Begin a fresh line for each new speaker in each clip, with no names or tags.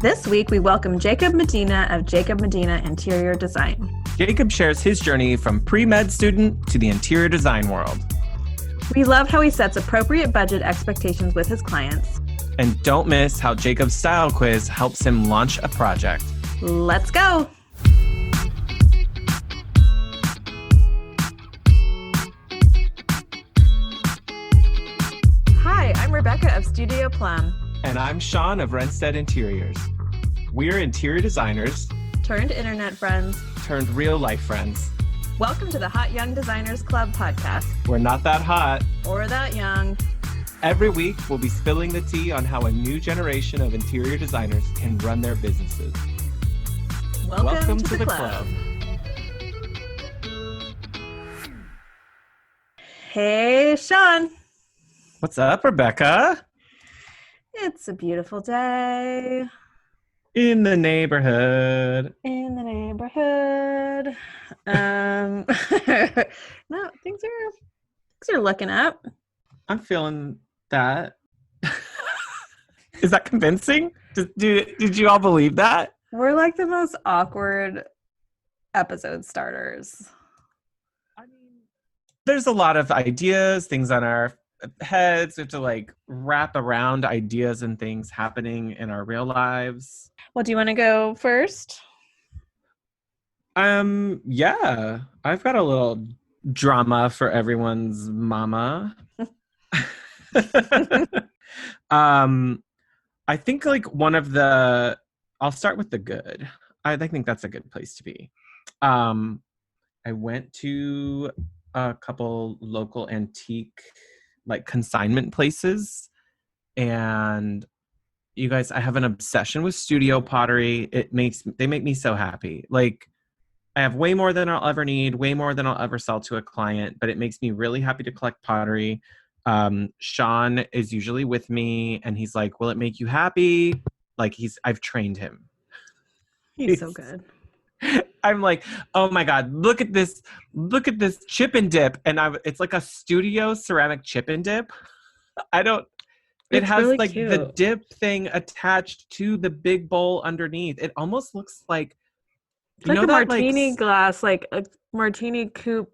This week, we welcome Jacob Medina of Jacob Medina Interior Design.
Jacob shares his journey from pre-med student to the interior design world.
We love how he sets appropriate budget expectations with his clients.
And don't miss how Jacob's style quiz helps him launch a project.
Let's go. Hi, I'm Rebecca of Studio Plum.
And I'm Shaun of Renstead Interiors. We're interior designers
Turned internet friends.
turned real life friends.
Welcome to the Hot Young Designers Club podcast.
We're not that hot.
Or that young.
Every week, we'll be spilling the tea on how a new generation of interior designers can run their businesses.
Welcome to the club. Hey, Shaun.
What's up, Rebecca?
It's a beautiful day.
In the neighborhood.
In the neighborhood. No, things are looking up.
I'm feeling that. Is that convincing? Did you all believe that?
We're like the most awkward episode starters.
I mean, there's a lot of ideas, things on our heads. We have to like wrap around ideas and things happening in our real lives.
Well, do you want to go first?
Yeah. I've got a little drama for everyone's mama. I think like I'll start with the good. I think that's a good place to be. I went to a couple local antique like consignment places, and you guys, I have an obsession with studio pottery. They make me so happy. Like, I have way more than I'll ever need, way more than I'll ever sell to a client, but it makes me really happy to collect pottery. Shaun is usually with me, and he's like, will it make you happy? Like, I've trained him.
He's so good.
I'm like, oh my God, look at this chip and dip. And it's like a studio ceramic chip and dip. It has really like cute. The dip thing attached to the big bowl underneath. It almost looks like,
it's like a martini glass, like a martini coupe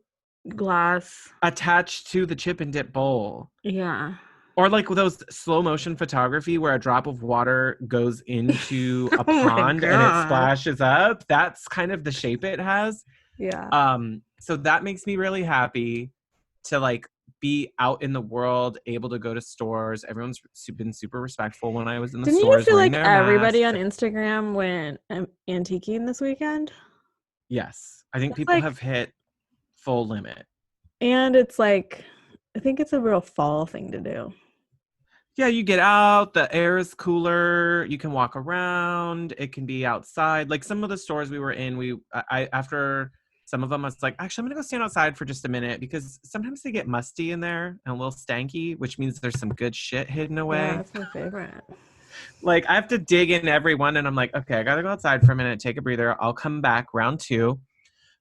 glass
attached to the chip and dip bowl.
Yeah.
Or like those slow motion photography where a drop of water goes into a pond and it splashes up. That's kind of the shape it has.
Yeah.
So that makes me really happy to like be out in the world, able to go to stores. Everyone's been super respectful when I was in the stores.
Didn't you feel like everybody on Instagram went antiquing this weekend?
Yes. I think people have hit full limit.
And it's like, I think it's a real fall thing to do.
Yeah, you get out, the air is cooler, you can walk around, it can be outside. Like some of the stores we were in, after some of them, I was like, actually, I'm going to go stand outside for just a minute because sometimes they get musty in there and a little stanky, which means there's some good shit hidden away.
Yeah, that's my favorite.
Like I have to dig in every one and I'm like, okay, I got to go outside for a minute, take a breather. I'll come back round two.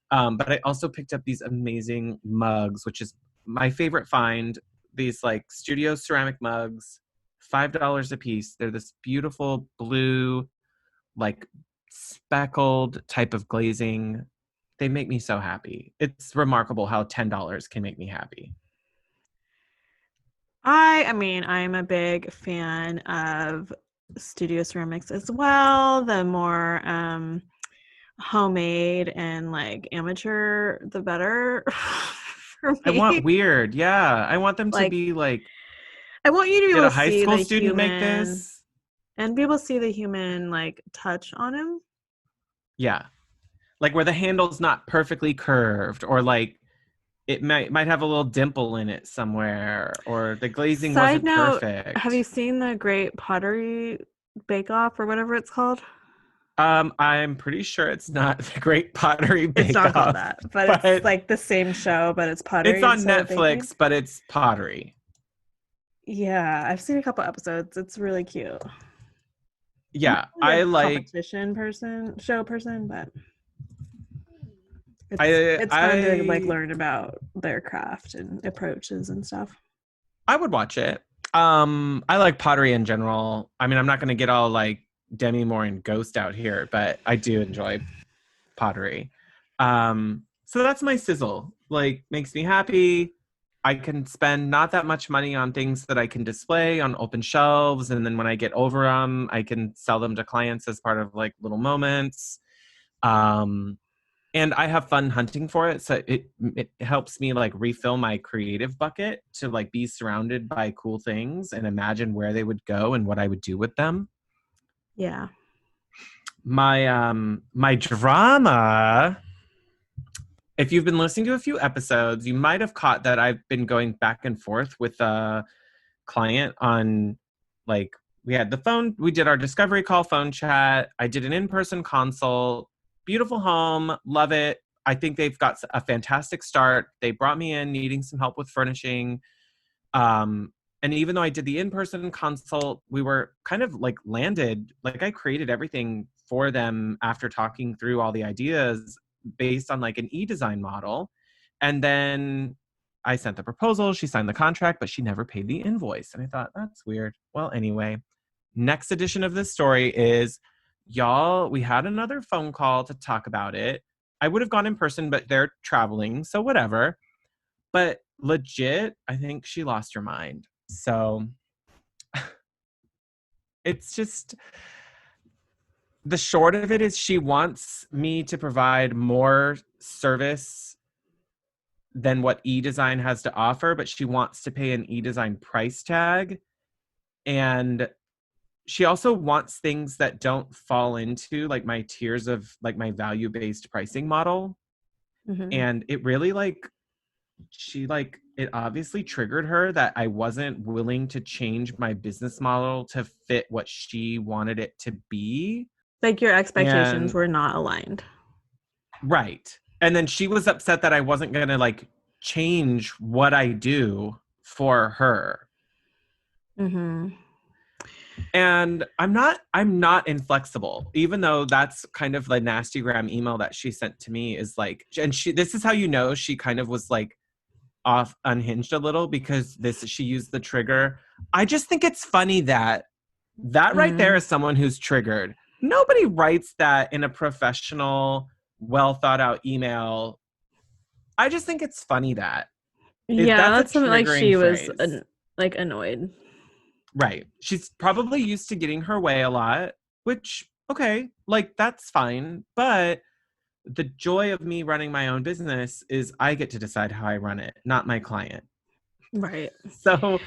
But I also picked up these amazing mugs, which is my favorite find. These like studio ceramic mugs, $5 a piece. They're this beautiful blue, like speckled type of glazing. They make me so happy. It's remarkable how $10 can make me happy.
I mean, I'm a big fan of studio ceramics as well. The more homemade and like amateur, the better. For me.
I want weird. Yeah. I want them to be like,
I want you to be able to see
a high school
the
student
human,
make this
and be able to see the human like touch on him.
Yeah. Like where the handle's not perfectly curved, or like it might have a little dimple in it somewhere, or the glazing wasn't perfect.
Have you seen the Great Pottery Bake Off or whatever it's called?
I'm pretty sure it's not the Great Pottery Bake Off.
It's not called that, but it's like the same show, but it's pottery.
It's on Netflix, but it's pottery.
Yeah, I've seen a couple episodes. It's really cute.
Yeah,
I like competition show person, but it's fun to like learn about their craft and approaches and stuff.
I would watch it. I like pottery in general. I mean, I'm not going to get all like Demi Moore and Ghost out here, but I do enjoy pottery. So that's my sizzle. Like, makes me happy. I can spend not that much money on things that I can display on open shelves, and then when I get over them, I can sell them to clients as part of like little moments. Um, and I have fun hunting for it, so it helps me like refill my creative bucket to like be surrounded by cool things and imagine where they would go and what I would do with them.
Yeah.
My drama, if you've been listening to a few episodes, you might have caught that I've been going back and forth with a client on, like, we did our discovery call phone chat. I did an in-person consult. Beautiful home, love it. I think they've got a fantastic start. They brought me in needing some help with furnishing. And even though I did the in-person consult, we were kind of like landed, like I created everything for them after talking through all the ideas based on like an e-design model. And then I sent the proposal, she signed the contract, but she never paid the invoice. And I thought, that's weird. Well, anyway, next edition of this story is, y'all, we had another phone call to talk about it. I would have gone in person, but they're traveling, so whatever. But legit, I think she lost her mind. So it's just, the short of it is she wants me to provide more service than what eDesign has to offer, but she wants to pay an eDesign price tag. And she also wants things that don't fall into like my tiers of like my value-based pricing model.
Mm-hmm.
And it really like, it obviously triggered her that I wasn't willing to change my business model to fit what she wanted it to be.
Like your expectations
And
were not aligned.
right. And then she was upset that I wasn't going to like change what I do for her.
Mm-hmm.
And I'm not inflexible, even though that's kind of the nastygram email that she sent to me is like, and this is how you know she kind of was like off unhinged a little, because she used the trigger. I just think it's funny that right there
Mm.
is someone who's triggered. Nobody writes that in a professional, well thought out email. I just think it's funny that
Yeah,
that's a
that's something like
triggering
she was
phrase.
like annoyed.
Right. She's probably used to getting her way a lot, which, okay, like that's fine. But the joy of me running my own business is I get to decide how I run it, not my client.
Right.
So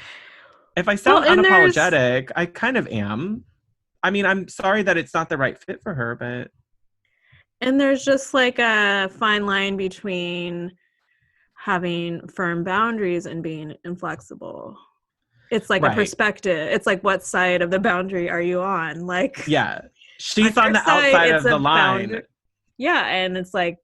if I
Well,
sound
and
unapologetic, I kind of am. I mean, I'm sorry that it's not the right fit for her, but
there's just like a fine line between having firm boundaries and being inflexible. It's like a
right.
perspective. It's like, what side of the boundary are you on? Like,
Yeah.
on
She's on
your
the
side,
outside
it's
of
a
the line.
boundary. Yeah, and it's like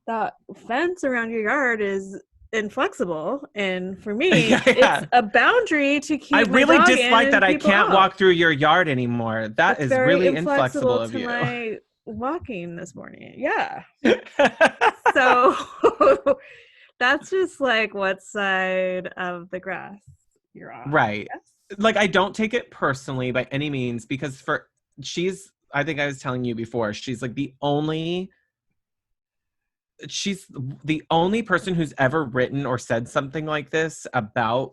that fence around your yard is inflexible, and for me,
Yeah,
it's
yeah.
a boundary to
I
keep my
really
dog in
dislike that
and
I
people
can't
out.
walk through your yard anymore. That
That's
is
very
really inflexible
inflexible
of
to
you.
my walking this morning. Yeah. So that's just like what side of the grass you're on, I
Right.
guess.
Like, I don't take it personally by any means, because I think I was telling you before, she's the only person who's ever written or said something like this about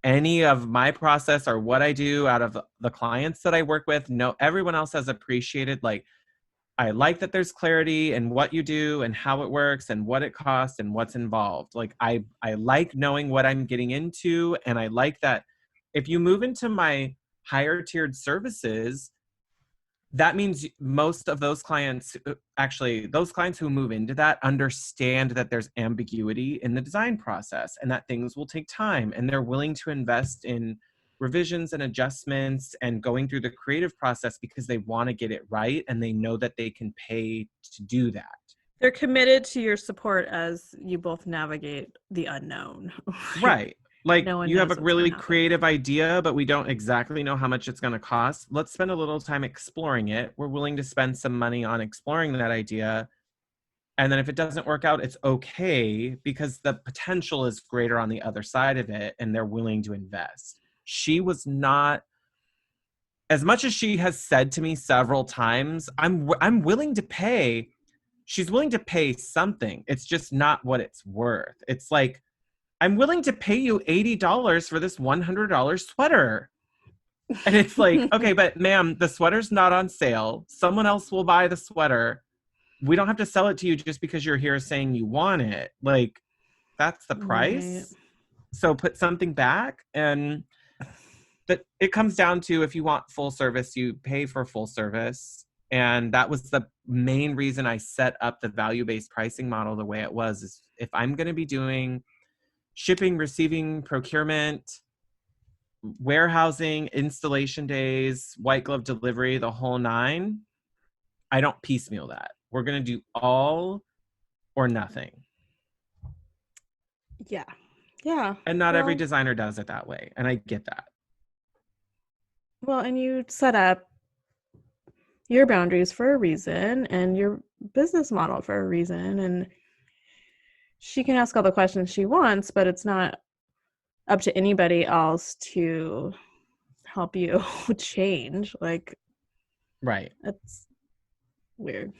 any of my process or what I do out of the clients that I work with. No, everyone else has appreciated, like, I like that there's clarity in what you do and how it works and what it costs and what's involved. Like, I like knowing what I'm getting into. And I like that if you move into my higher tiered services, that means most of those clients, actually, those clients who move into that understand that there's ambiguity in the design process and that things will take time, and they're willing to invest in revisions and adjustments and going through the creative process because they want to get it right and they know that they can pay to do that.
They're committed to your support as you both navigate the unknown. Right?
Right. Like,
No one
you have
knows
a
what's going
really
to happen.
creative idea, but we don't exactly know how much it's going to cost. Let's spend a little time exploring it. We're willing to spend some money on exploring that idea. And then if it doesn't work out, it's okay, because the potential is greater on the other side of it and they're willing to invest. She was not as much as she has said to me several times, I'm willing to pay. She's willing to pay something. It's just not what it's worth. It's like, I'm willing to pay you $80 for this $100 sweater. And it's like, okay, but ma'am, the sweater's not on sale. Someone else will buy the sweater. We don't have to sell it to you just because you're here saying you want it. Like, that's the
Right.
price. So put something back. And that it comes down to, if you want full service, you pay for full service. And that was the main reason I set up the value-based pricing model the way it was, is if I'm going to be doing shipping, receiving, procurement, warehousing, installation days, white glove delivery, the whole nine, I don't piecemeal that. We're going to do all or nothing.
Yeah. Yeah.
And not every
Well,
designer does it that way. And I get that.
well, and you set up your boundaries for a reason and your business model for a reason. And she can ask all the questions she wants, but it's not up to anybody else to help you change. Like,
Right.
that's weird.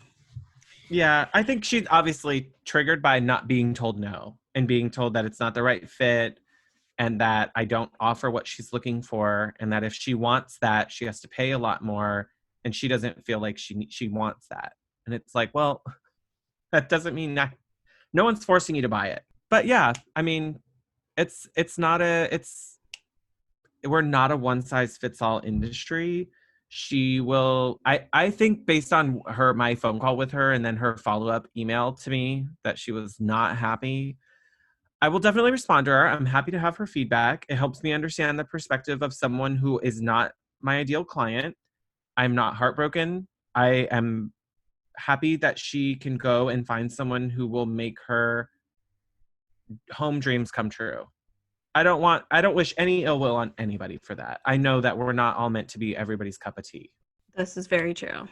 Yeah, I think she's obviously triggered by not being told no and being told that it's not the right fit, and that I don't offer what she's looking for, and that if she wants that, she has to pay a lot more, and she doesn't feel like she wants that. And it's like, well, that doesn't mean that no one's forcing you to buy it. But yeah, I mean, it's not a it's we're not a one size fits all industry. She will, I think, based on my phone call with her and then her follow-up email to me that she was not happy, I will definitely respond to her. I'm happy to have her feedback. It helps me understand the perspective of someone who is not my ideal client. I'm not heartbroken. I am happy that she can go and find someone who will make her home dreams come true. I don't wish any ill will on anybody for that. I know that we're not all meant to be everybody's cup of tea.
This is very true.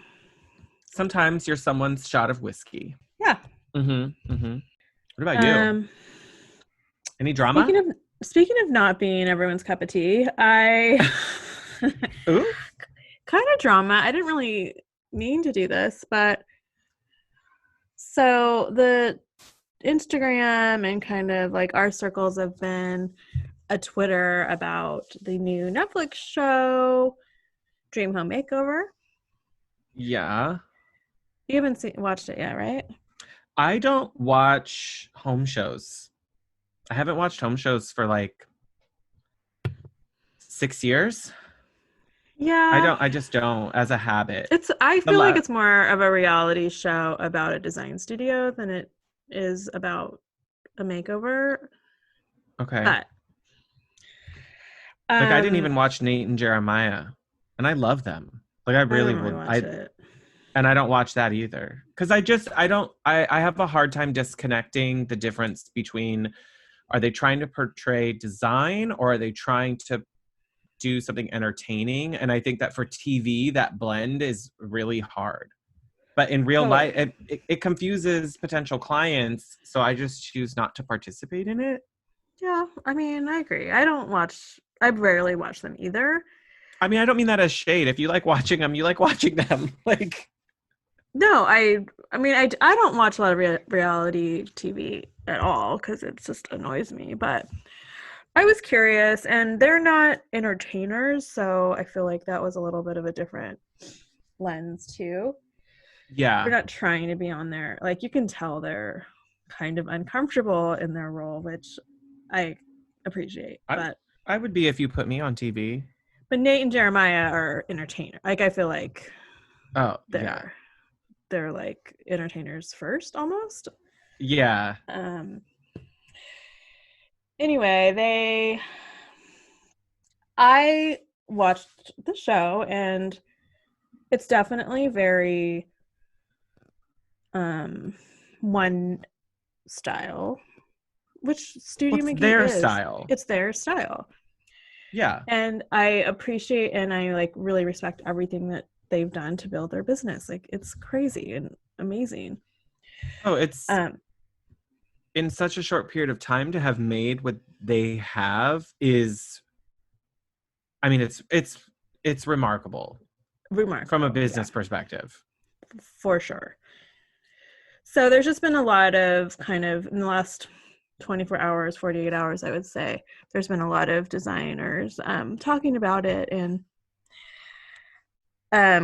Sometimes you're someone's shot of whiskey.
Yeah.
Mm-hmm. Mm-hmm. What about you?
Um,
Any drama?
speaking of not being everyone's cup of tea, I
Ooh.
kind of drama. I didn't really mean to do this, but so the Instagram and kind of like our circles have been a Twitter about the new Netflix show, Dream Home Makeover.
Yeah.
You haven't watched it yet, right?
I don't watch home shows. I haven't watched home shows for like 6 years.
Yeah.
I just don't, as a habit.
I
The
feel like
la-
it's more of a reality show about a design studio than it is about a makeover.
okay.
But
Like, I didn't even watch Nate and Jeremiah, and I love them. Like, I
I
really
don't really
would.
watch it.
And I don't watch that either. Because I have a hard time disconnecting the difference between, are they trying to portray design or are they trying to do something entertaining? And I think that for TV, that blend is really hard. But in real life,
Totally.
it confuses potential clients. So I just choose not to participate in it.
Yeah, I mean, I agree. I rarely watch them either.
I mean, I don't mean that as shade. If you like watching them, you like watching them. Like,
No, I mean, I don't watch a lot of reality TV at all because it just annoys me. But I was curious, and they're not entertainers, so I feel like that was a little bit of a different lens too. They're
yeah.
not trying to be on there. Like, you can tell they're kind of uncomfortable in their role, which I appreciate.
I, I would be if you put me on TV.
But Nate and Jeremiah are entertainers. Like, I feel like
Oh, yeah.
they're like entertainers first almost.
Yeah.
Anyway, I watched the show, and it's definitely very one style, which Studio
What's
McGee
their
is.
style?
It's their style.
Yeah.
And I appreciate and I like really respect everything that they've done to build their business. Like, it's crazy and amazing.
Oh, it's in such a short period of time to have made what they have is, I mean, it's remarkable from a
remarkable. Yeah,
business perspective.
for sure. So there's just been a lot of kind of in the last 24 hours, 48 hours, I would say, there's been a lot of designers talking about it. And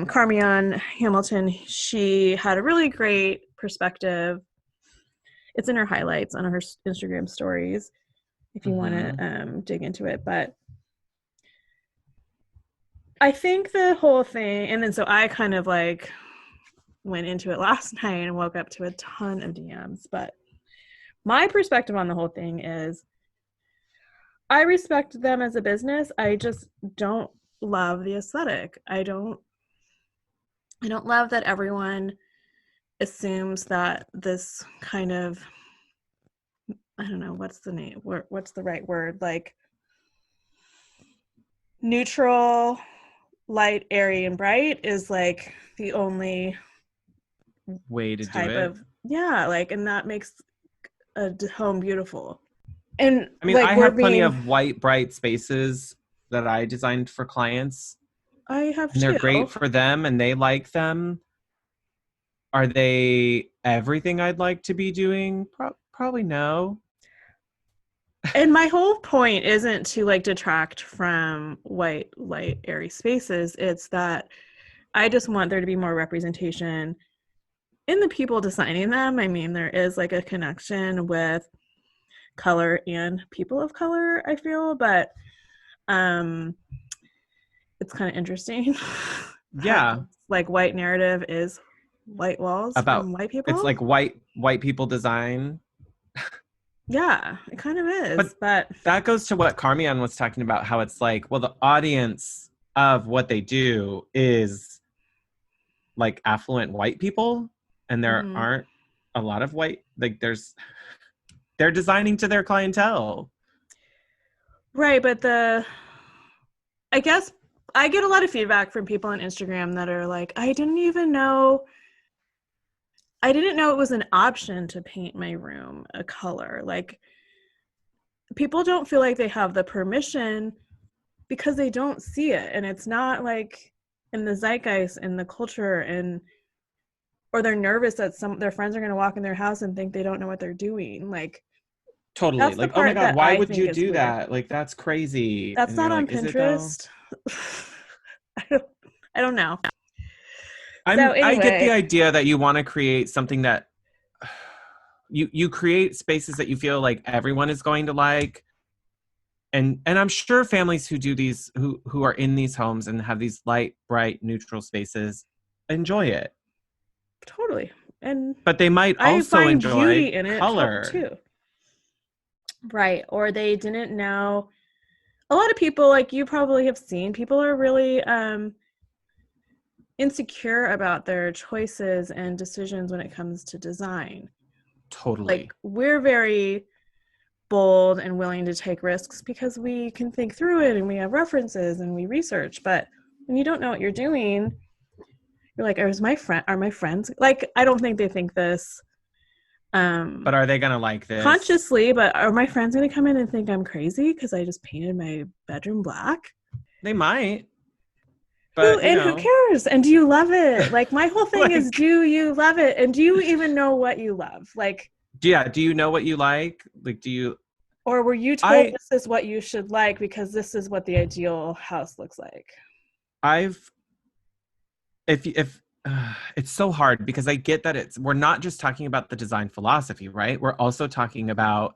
Carmion Hamilton, she had a really great perspective. It's in her highlights on her Instagram stories if you want
Mm-hmm.
to dig into it. But I think the whole thing, and then so I kind of like went into it last night and woke up to a ton of DMs. But my perspective on the whole thing is I respect them as a business. I just don't love the aesthetic. I don't love that everyone assumes that this kind of, I don't know, what's the name? What's the right word? Like neutral, light, airy, and bright is like the only
Way to do
type
it.
of, yeah, like, and that makes a home beautiful. And
I mean,
like
I
we're
have plenty
being,
of white, bright spaces that I designed for clients,
I have
and they're
two.
great for them and they like them. Are they everything I'd like to be doing? Probably no.
And my whole point isn't to like detract from white, light, airy spaces. It's that I just want there to be more representation in the people designing them. I mean, there is like a connection with color and people of color, I feel, but um it's kind of interesting how
Yeah,
like white narrative is white walls
about
from white
it's
people.
like white people design.
Yeah, it kind of
But
is, but
that goes to what Carmian was talking about, how it's like, well, the audience of what they do is like affluent white people, and there
mm-hmm.
aren't a lot of white, like they're designing to their clientele.
Right, but I guess I get a lot of feedback from people on Instagram that are like, I didn't know it was an option to paint my room a color. Like people don't feel like they have the permission because they don't see it, and it's not like in the zeitgeist in the culture, and or they're nervous that some their friends are going to walk in their house and think they don't know what they're doing. Like
Totally.
that's the
Like, oh my
part
God,
that
why
I
would
think
you
is
do
weird.
that? Like, that's crazy.
That's
And you're
not on
like, is it though?
Pinterest. I don't, I don't know. So
I get the
anyway,
idea that you want to create something that you create spaces that you feel like everyone is going to like. And I'm sure families who do these, who are in these homes and have these light, bright, neutral spaces enjoy it.
totally. And
But they might
I
also
find
enjoy
beauty in it
color.
too. Right. Or they didn't know. A lot of people, like you probably have seen, people are really insecure about their choices and decisions when it comes to design. Like
Totally.
we're very bold and willing to take risks because we can think through it and we have references and we research. But when you don't know what you're doing, you're like, are my friends like, I don't think they think this
But are they going to like this?
consciously, but are my friends going to come in and think I'm crazy because I just painted my bedroom black?
They might,
Who
but
and who cares? And do you love it? Like my whole thing is,
like,
do you love it? And do you even know what you love? Like,
yeah, do you know what you like? Like, do you,
or were you told
I,
this is what you should like because this is what the ideal house looks like?
I've, if, it's so hard because I get that we're not just talking about the design philosophy, right? We're also talking about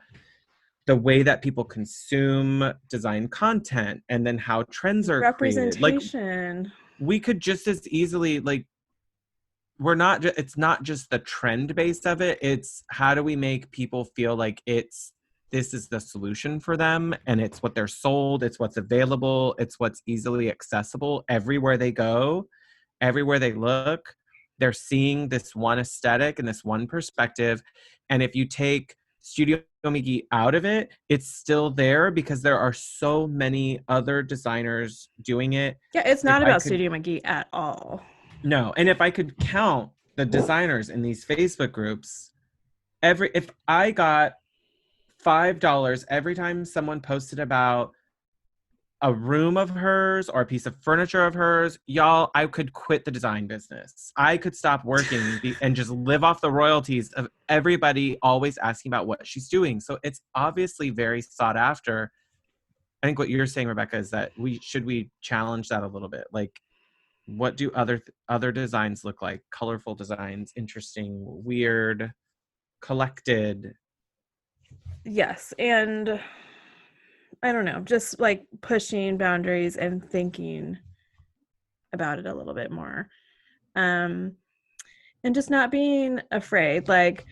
the way that people consume design content and then how trends are created. Like,
Representation.
we could just as easily, like, it's not just the trend base of it, it's how do we make people feel like this is the solution for them, and it's what they're sold, it's what's available, it's what's easily accessible everywhere they go, everywhere they look. They're seeing this one aesthetic and this one perspective, and if you take Studio Migi out of it, it's still there because there are so many other designers doing it.
Yeah, it's
If
not
I
about
could
Studio McGee at all.
No, and if I could count the designers in these Facebook groups, if I got $5 every time someone posted about a room of hers or a piece of furniture of hers, y'all, I could quit the design business. I could stop working and just live off the royalties of everybody always asking about what she's doing. So it's obviously very sought after. I think what you're saying, Rebecca, is that we challenge that a little bit. Like, what do other designs look like? Colorful designs, interesting, weird, collected.
Yes, and I don't know, just like pushing boundaries and thinking about it a little bit more. Um, and just not being afraid. Like,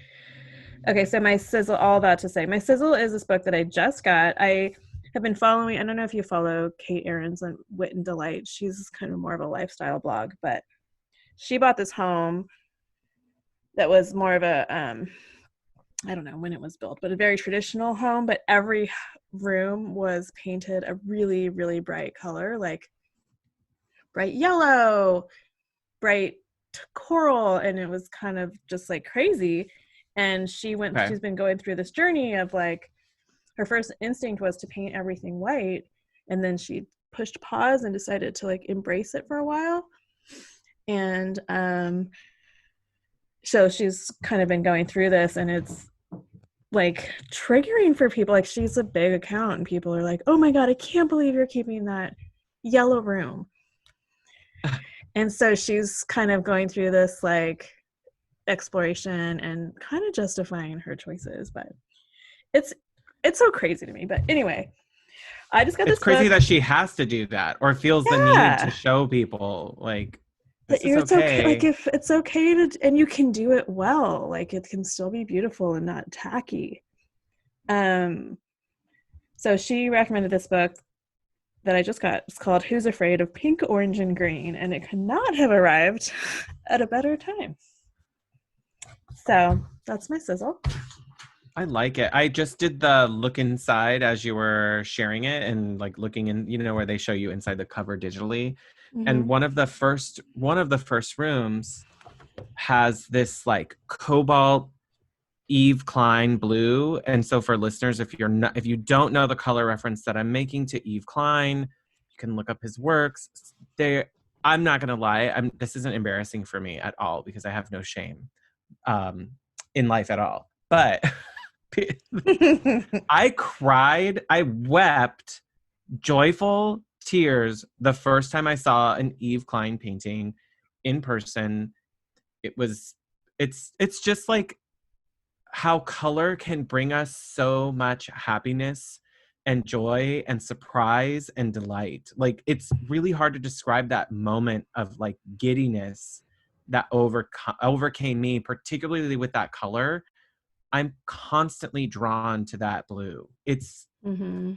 okay, so my sizzle, all that to say, my sizzle is this book that I just got. I have been following, I don't know if you follow Kate Aarons on Wit and Delight. She's kind of more of a lifestyle blog, but she bought this home that was more of a, I don't know when it was built, but a very traditional home, but every room was painted a really, really bright color, like bright yellow, bright coral, and it was kind of just like crazy. And
Okay.
she's been going through this journey of like, her first instinct was to paint everything white, and then she pushed pause and decided to like embrace it for a while. And so she's kind of been going through this, and it's like triggering for people. Like, she's a big account and people are like, oh my god, I can't believe you're keeping that yellow room. And so she's kind of going through this like exploration and kind of justifying her choices, but it's it's so crazy to me. But anyway, I just got
It's
this
crazy
book.
that she has to do that or feels the need to
Yeah,
show people like
that
this is
you're, it's okay, like
okay.
if it's okay to, and you can do it well, like it can still be beautiful and not tacky. um so she recommended this book that I just got. It's called Who's Afraid of Pink, Orange, and Green, and it could not have arrived at a better time. So that's my sizzle.
I like it. I just did the look inside as you were sharing it and like looking in, where they show you inside the cover digitally. And
Mm-hmm.
one of the first rooms has this like cobalt Eve Klein blue. And so for listeners, if you don't know the color reference that I'm making to Eve Klein, you can look up his works. They I'm not gonna lie, this isn't embarrassing for me at all because I have no shame um in life at all. But I cried, I wept joyful tears the first time I saw an Eve Klein painting in person. It was it's just like how color can bring us so much happiness and joy and surprise and delight. Like it's really hard to describe that moment of like giddiness that overcame me, particularly with that color. I'm constantly drawn to that blue.
Mm-hmm.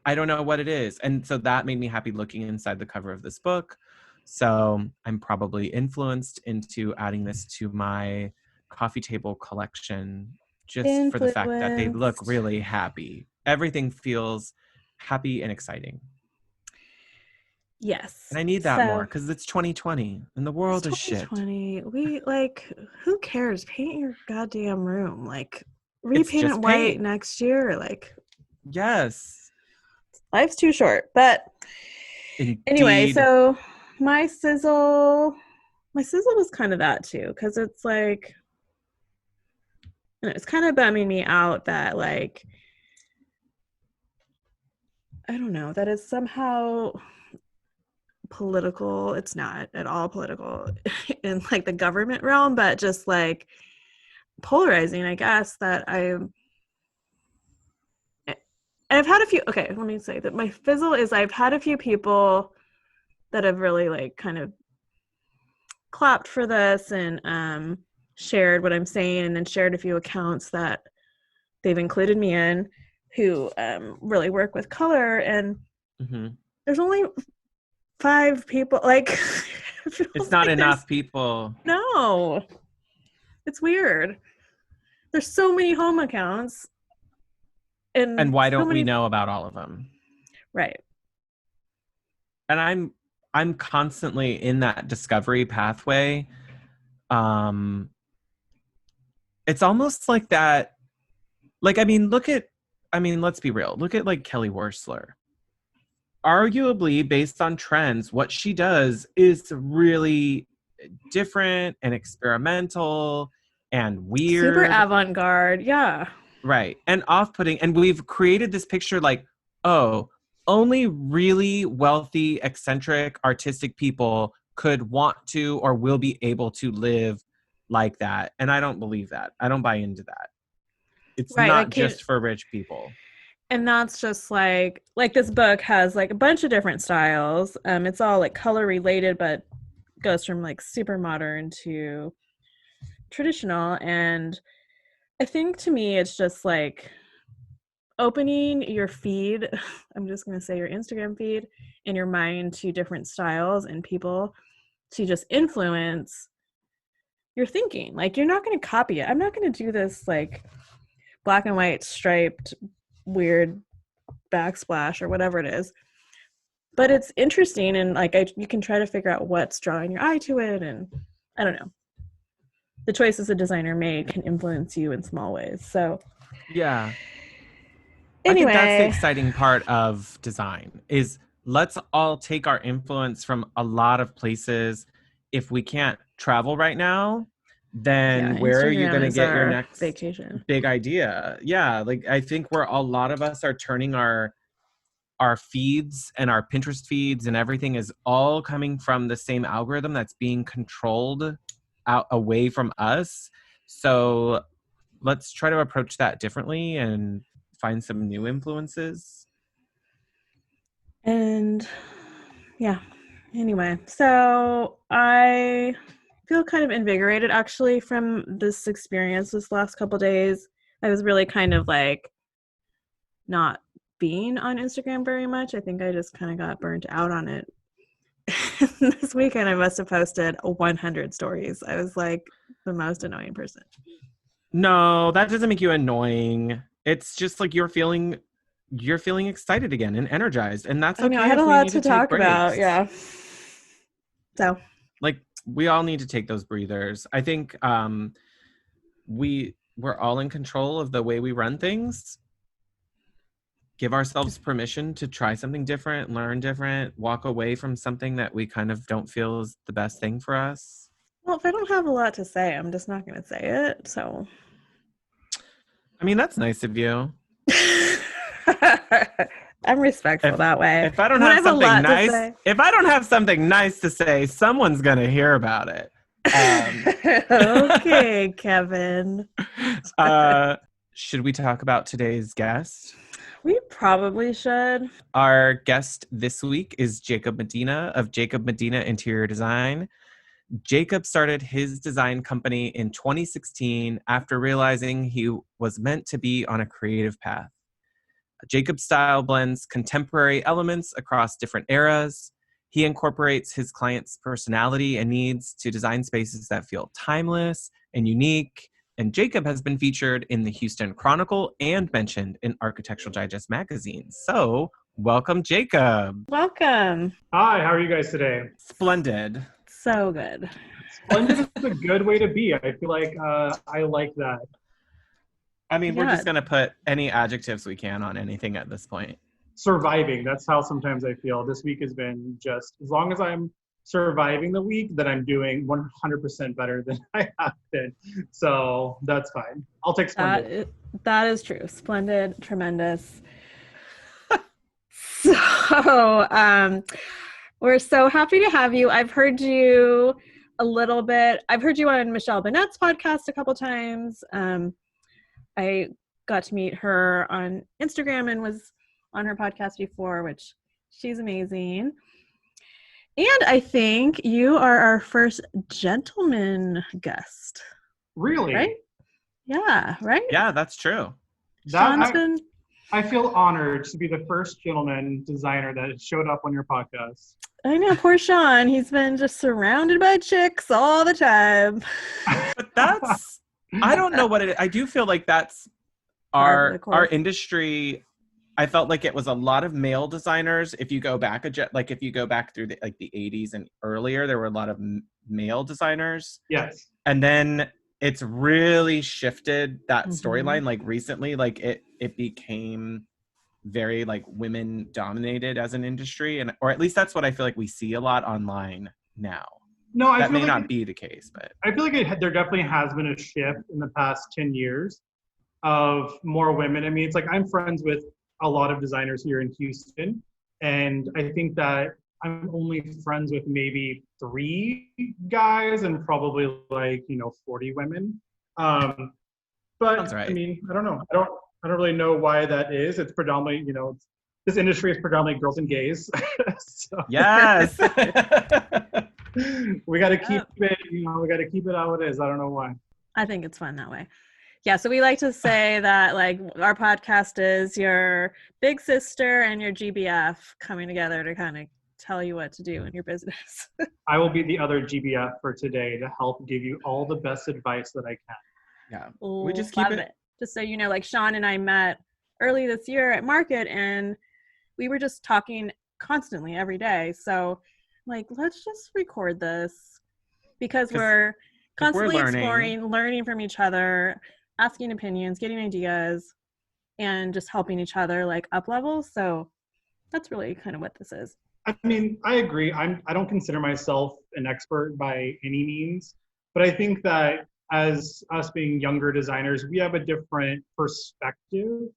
I don't know what it is. And so that made me happy looking inside the cover of this book. So I'm probably influenced into adding this to my coffee table collection just for the fact that they look
Influenced.
really happy. Everything feels happy and exciting.
Yes.
And I need that more
So
because it's 2020 and the
it's
world is shit.
2020. We like, who cares? Paint your goddamn room. Like,
It's
repaint it
just
white
paint.
next year. Like,
Yes,
life's too short. But anyway,
indeed.
so my sizzle, my sizzle was kind of that too, because it's like, it's kind of bumming me out that like, I don't know, that is somehow political. It's not at all political in like the government realm, but just like polarizing, I guess, that I've had a few, okay, let me say that my fizzle is I've had a few people that have really like kind of clapped for this and shared what I'm saying, and then shared a few accounts that they've included me in who really work with color, and
Hmm.
there's only 5 people. Like, it
It's
feels
not
like there's
enough people.
no, it's weird. There's so many home accounts
And
and
why
so
don't we
many,
know about all of them?
right.
And I'm constantly in that discovery pathway. um it's almost like that, like, I mean, let's be real, look at like Kelly Worsler. arguably based on trends, what she does is really different and experimental and
Super
weird.
avant-garde. Yeah.
Right. And off-putting. And we've created this picture like, oh, only really wealthy, eccentric, artistic people could want to or will be able to live like that. And I don't believe that. I don't buy into that. It's
Right.
not
Like Kate,
just for rich people.
and that's just like this book has like a bunch of different styles. It's all like color related, but goes from like super modern to traditional. And I think to me, it's just like opening your feed. I'm just going to say your Instagram feed and your mind to different styles and people to just influence your thinking. Like, you're not going to copy it. I'm not going to do this like black and white striped weird backsplash or whatever it is. But it's interesting, and like you can try to figure out what's drawing your eye to it, and I don't know. The choices a designer made can influence you in small ways. So
Yeah. I think that's the
anyway,
exciting part of design is let's all take our influence from a lot of places. If we can't travel right now,
yeah,
then where are you
Instagram
going to
is
get your
our
next
vacation.
big idea? Yeah, like I think we're a lot of us are turning our feeds and our Pinterest feeds and everything is all coming from the same algorithm that's being controlled out away from us. So let's try to approach that differently and find some new influences.
And yeah, anyway, so I feel kind of invigorated actually from this experience this last couple days. I was really kind of like not being on Instagram very much. I think I just kind of got burnt out on it. This weekend, I must have posted 100 stories. I was like the most annoying person.
No, that doesn't make you annoying. It's just like you're feeling excited again and energized. And that's
I know I
okay
had a
if we
lot
need to
to
take
talk about.
breaks.
Yeah. So,
Like we all need to take those breathers. I think we're all in control of the way we run things. Give ourselves permission to try something different, learn different, walk away from something that we kind of don't feel is the best thing for us.
well, if I don't have a lot to say, I'm just not going to say it. So,
I mean, that's nice of you.
I'm respectful
if
that way.
if I don't
And when I
have
have a
something
lot to
nice,
say,
if I don't have something nice to say, someone's gonna hear about it. Um,
okay, Kevin.
uh, should we talk about today's guest?
We probably should.
Our guest this week is Jacob Medina of Jacob Medina Interior Design. Jacob started his design company in 2016 after realizing he was meant to be on a creative path. Jacob's style blends contemporary elements across different eras. He incorporates his clients' personality and needs to design spaces that feel timeless and unique. And Jacob has been featured in the Houston Chronicle and mentioned in Architectural Digest magazine. So, welcome, Jacob.
Welcome.
Hi, how are you guys today?
Splendid.
So good.
Splendid is a good way to be. I feel like I like that.
I mean, we're
Yeah.
just going to put any adjectives we can on anything at this point.
Surviving, that's how sometimes I feel. This week has been just, as long as I'm surviving the week, that I'm doing 100% better than I have been. So that's fine. I'll take splendid.
That is true. Splendid, tremendous. So, we're so happy to have you. I've heard you a little bit. I've heard you on Michelle Bennett's podcast a couple times. I got to meet her on Instagram and was on her podcast before, which she's amazing. And I think you are our first gentleman guest,
Really?
right? Yeah, right?
Yeah, that's true.
Shaun's been...
I feel honored to be the first gentleman designer that showed up on your podcast.
I know, poor Shaun. He's been just surrounded by chicks all the time.
But that's, I don't know what it is. I do feel like that's our industry. I felt like it was a lot of male designers. If you go back if you go back through the 80s and earlier, there were a lot of male designers.
Yes.
And then it's really shifted that storyline. Like recently, like it became very like women dominated as an industry, and or at least that's what I feel like we see a lot online now.
No, I
That
feel
may
like
not be the case, but
I feel like there definitely has been a shift in the past 10 years of more women. I mean, it's like I'm friends with a lot of designers here in Houston, and I think that I'm only friends with maybe 3 guys and probably like 40 women. Um, but
sounds
I
right.
mean, I don't know. I don't really know why that is. It's predominantly, this industry is predominantly girls and gays. So
Yes.
we got to keep it, we got to keep it how it is. I don't know why.
I think it's fun that way. Yeah, so we like to say that like our podcast is your big sister and your GBF coming together to kind of tell you what to do in your business.
I will be the other GBF for today to help give you all the best advice that I can.
Yeah.
We
We just keep
love
it.
Just so you know, like Shaun and I met early this year at Market, and we were just talking constantly every day. So like, let's just record this because we're constantly exploring, learning from each other, asking opinions, getting ideas, and just helping each other like up level. So that's really kind of what this is.
I mean, I agree. I don't consider myself an expert by any means, but I think that as us being younger designers, we have a different perspective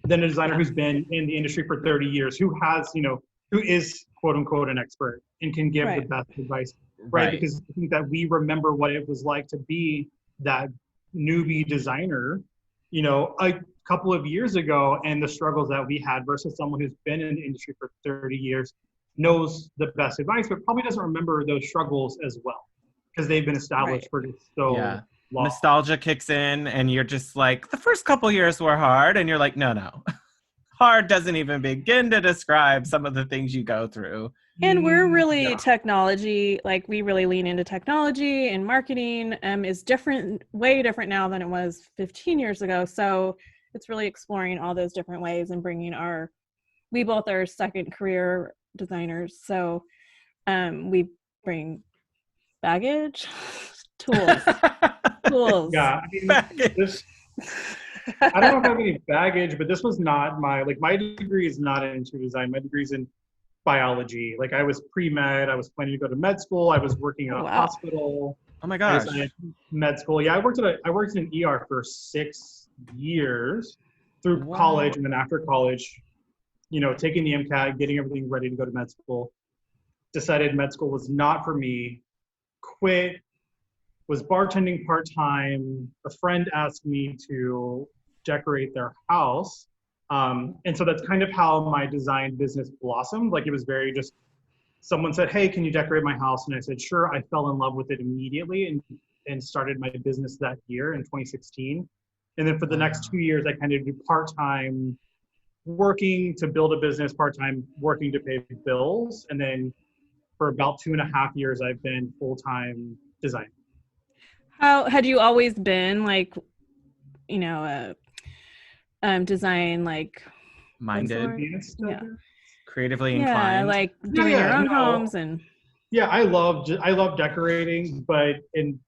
than a designer who's been in the industry for 30 years, who has, who is quote unquote an expert and can give the best advice, right? Because I think that we remember what it was like to be that newbie designer, a couple of years ago, and the struggles that we had versus someone who's been in the industry for 30 years, knows the best advice, but probably doesn't remember those struggles as well because they've been established for so long.
Nostalgia kicks in and you're just like, the first couple years were hard, and you're like, no. Hard doesn't even begin to describe some of the things you go through.
And we're really technology, like we really lean into technology, and marketing is different, way different now than it was 15 years ago. So it's really exploring all those different ways and bringing we both are second career designers. So we bring baggage, tools.
Yeah, I mean, I don't know if I have any baggage, but this was not my degree is not in interior design. My degree is in biology. Like I was pre-med, I was planning to go to med school. I was working in a hospital.
Oh my gosh.
Med school. Yeah, I worked in an ER for 6 years through college, and then after college, taking the MCAT, getting everything ready to go to med school. Decided med school was not for me. Quit. Was bartending part-time. A friend asked me to decorate their house. And so that's kind of how my design business blossomed. Like it was very just, someone said, hey, can you decorate my house? And I said, sure. I fell in love with it immediately and started my business that year in 2016. And then for the next 2 years, I kind of do part-time working to build a business, part-time working to pay bills. And then for about 2.5 years, I've been full-time designing.
How had you always been like, design like
minded, creatively
inclined? Yeah, like doing your own homes and.
Yeah, I love decorating, but in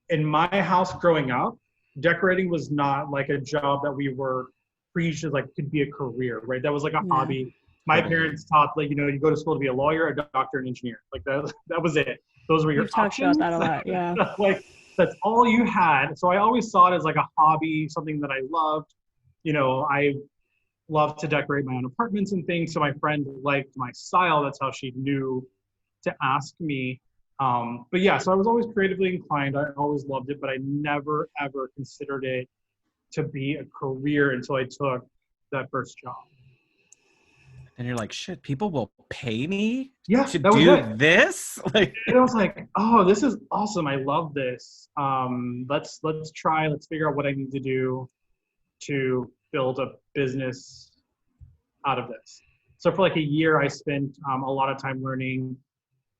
my house growing up, decorating was not like a job that we were preached as like could be a career, right? That was like a hobby. My parents taught you go to school to be a lawyer, a doctor, an engineer. Like that was it. Those were your options.
Talked about that a lot, yeah.
Like that's all you had. So I always saw it as like a hobby, something that I loved. I loved to decorate my own apartments and things. So my friend liked my style. That's how she knew to ask me. But yeah, so I was always creatively inclined. I always loved it, but I never ever considered it to be a career until I took that first job.
And you're like, shit, people will pay me
to
do this?
And I was like, oh, this is awesome. I love this. Let's figure out what I need to do to build a business out of this. So for like a year, I spent a lot of time learning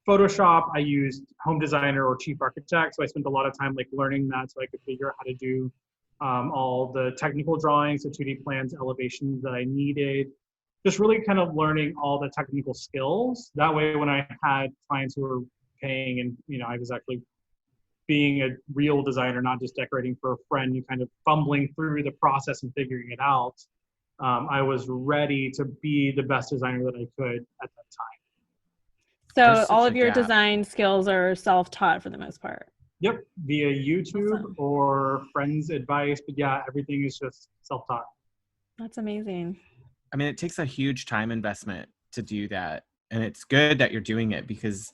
Photoshop. I used Home Designer or Chief Architect. So I spent a lot of time like learning that so I could figure out how to do all the technical drawings, the 2D plans, elevations that I needed. Just really kind of learning all the technical skills. That way, when I had clients who were paying and, I was actually being a real designer, not just decorating for a friend, you kind of fumbling through the process and figuring it out. I was ready to be the best designer that I could at that time.
So all of your design skills are self-taught for the most part.
Yep, via YouTube
Awesome.
or friends' advice, but yeah, everything is just self-taught.
That's amazing.
I mean, it takes a huge time investment to do that. And it's good that you're doing it because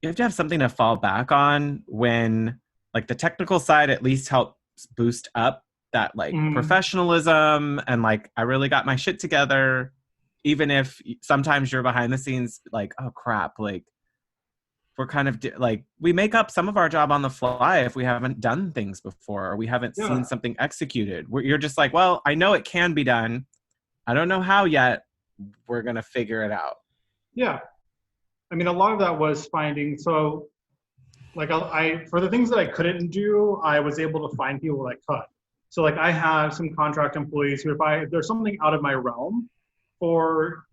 you have to have something to fall back on when like the technical side at least helps boost up that like professionalism and like I really got my shit together, even if sometimes you're behind the scenes like, oh crap, like we're kind of like we make up some of our job on the fly if we haven't done things before or we haven't seen something executed. You're just like, well, I know it can be done. I don't know how yet. We're going to figure it out.
Yeah. I mean, a lot of that was finding, so like I for the things that I couldn't do, I was able to find people that could. So like I have some contract employees who if there's something out of my realm for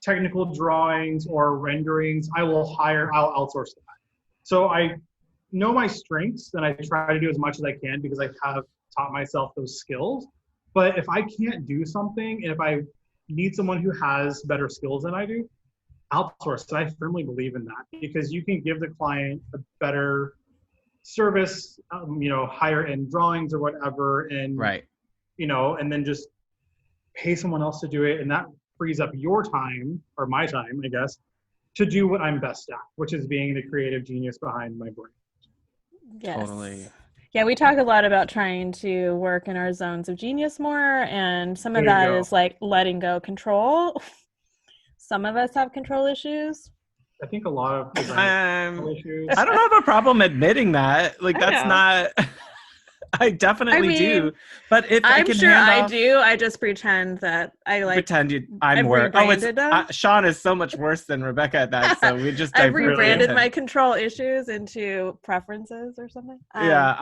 technical drawings or renderings, I'll outsource that. So I know my strengths and I try to do as much as I can because I have taught myself those skills. But if I can't do something and if I need someone who has better skills than I do, outsource. And I firmly believe in that because you can give the client a better service, higher end drawings or whatever, and and then just pay someone else to do it, and that frees up your time or my time, I guess, to do what I'm best at, which is being the creative genius behind my brain.
Yes.
Totally.
Yeah, we talk a lot about trying to work in our zones of genius more, and some of that is like letting go control. Some of us have control issues.
I think a lot of designers issues.
I don't have a problem admitting that. Like that's not. I definitely do. But if
I'm
I can
sure I do. I just pretend that I like
pretend I'm worse. Oh, it's Shaun is so much worse than Rebecca at that. So we just
I've rebranded my control issues into preferences or something.
Yeah,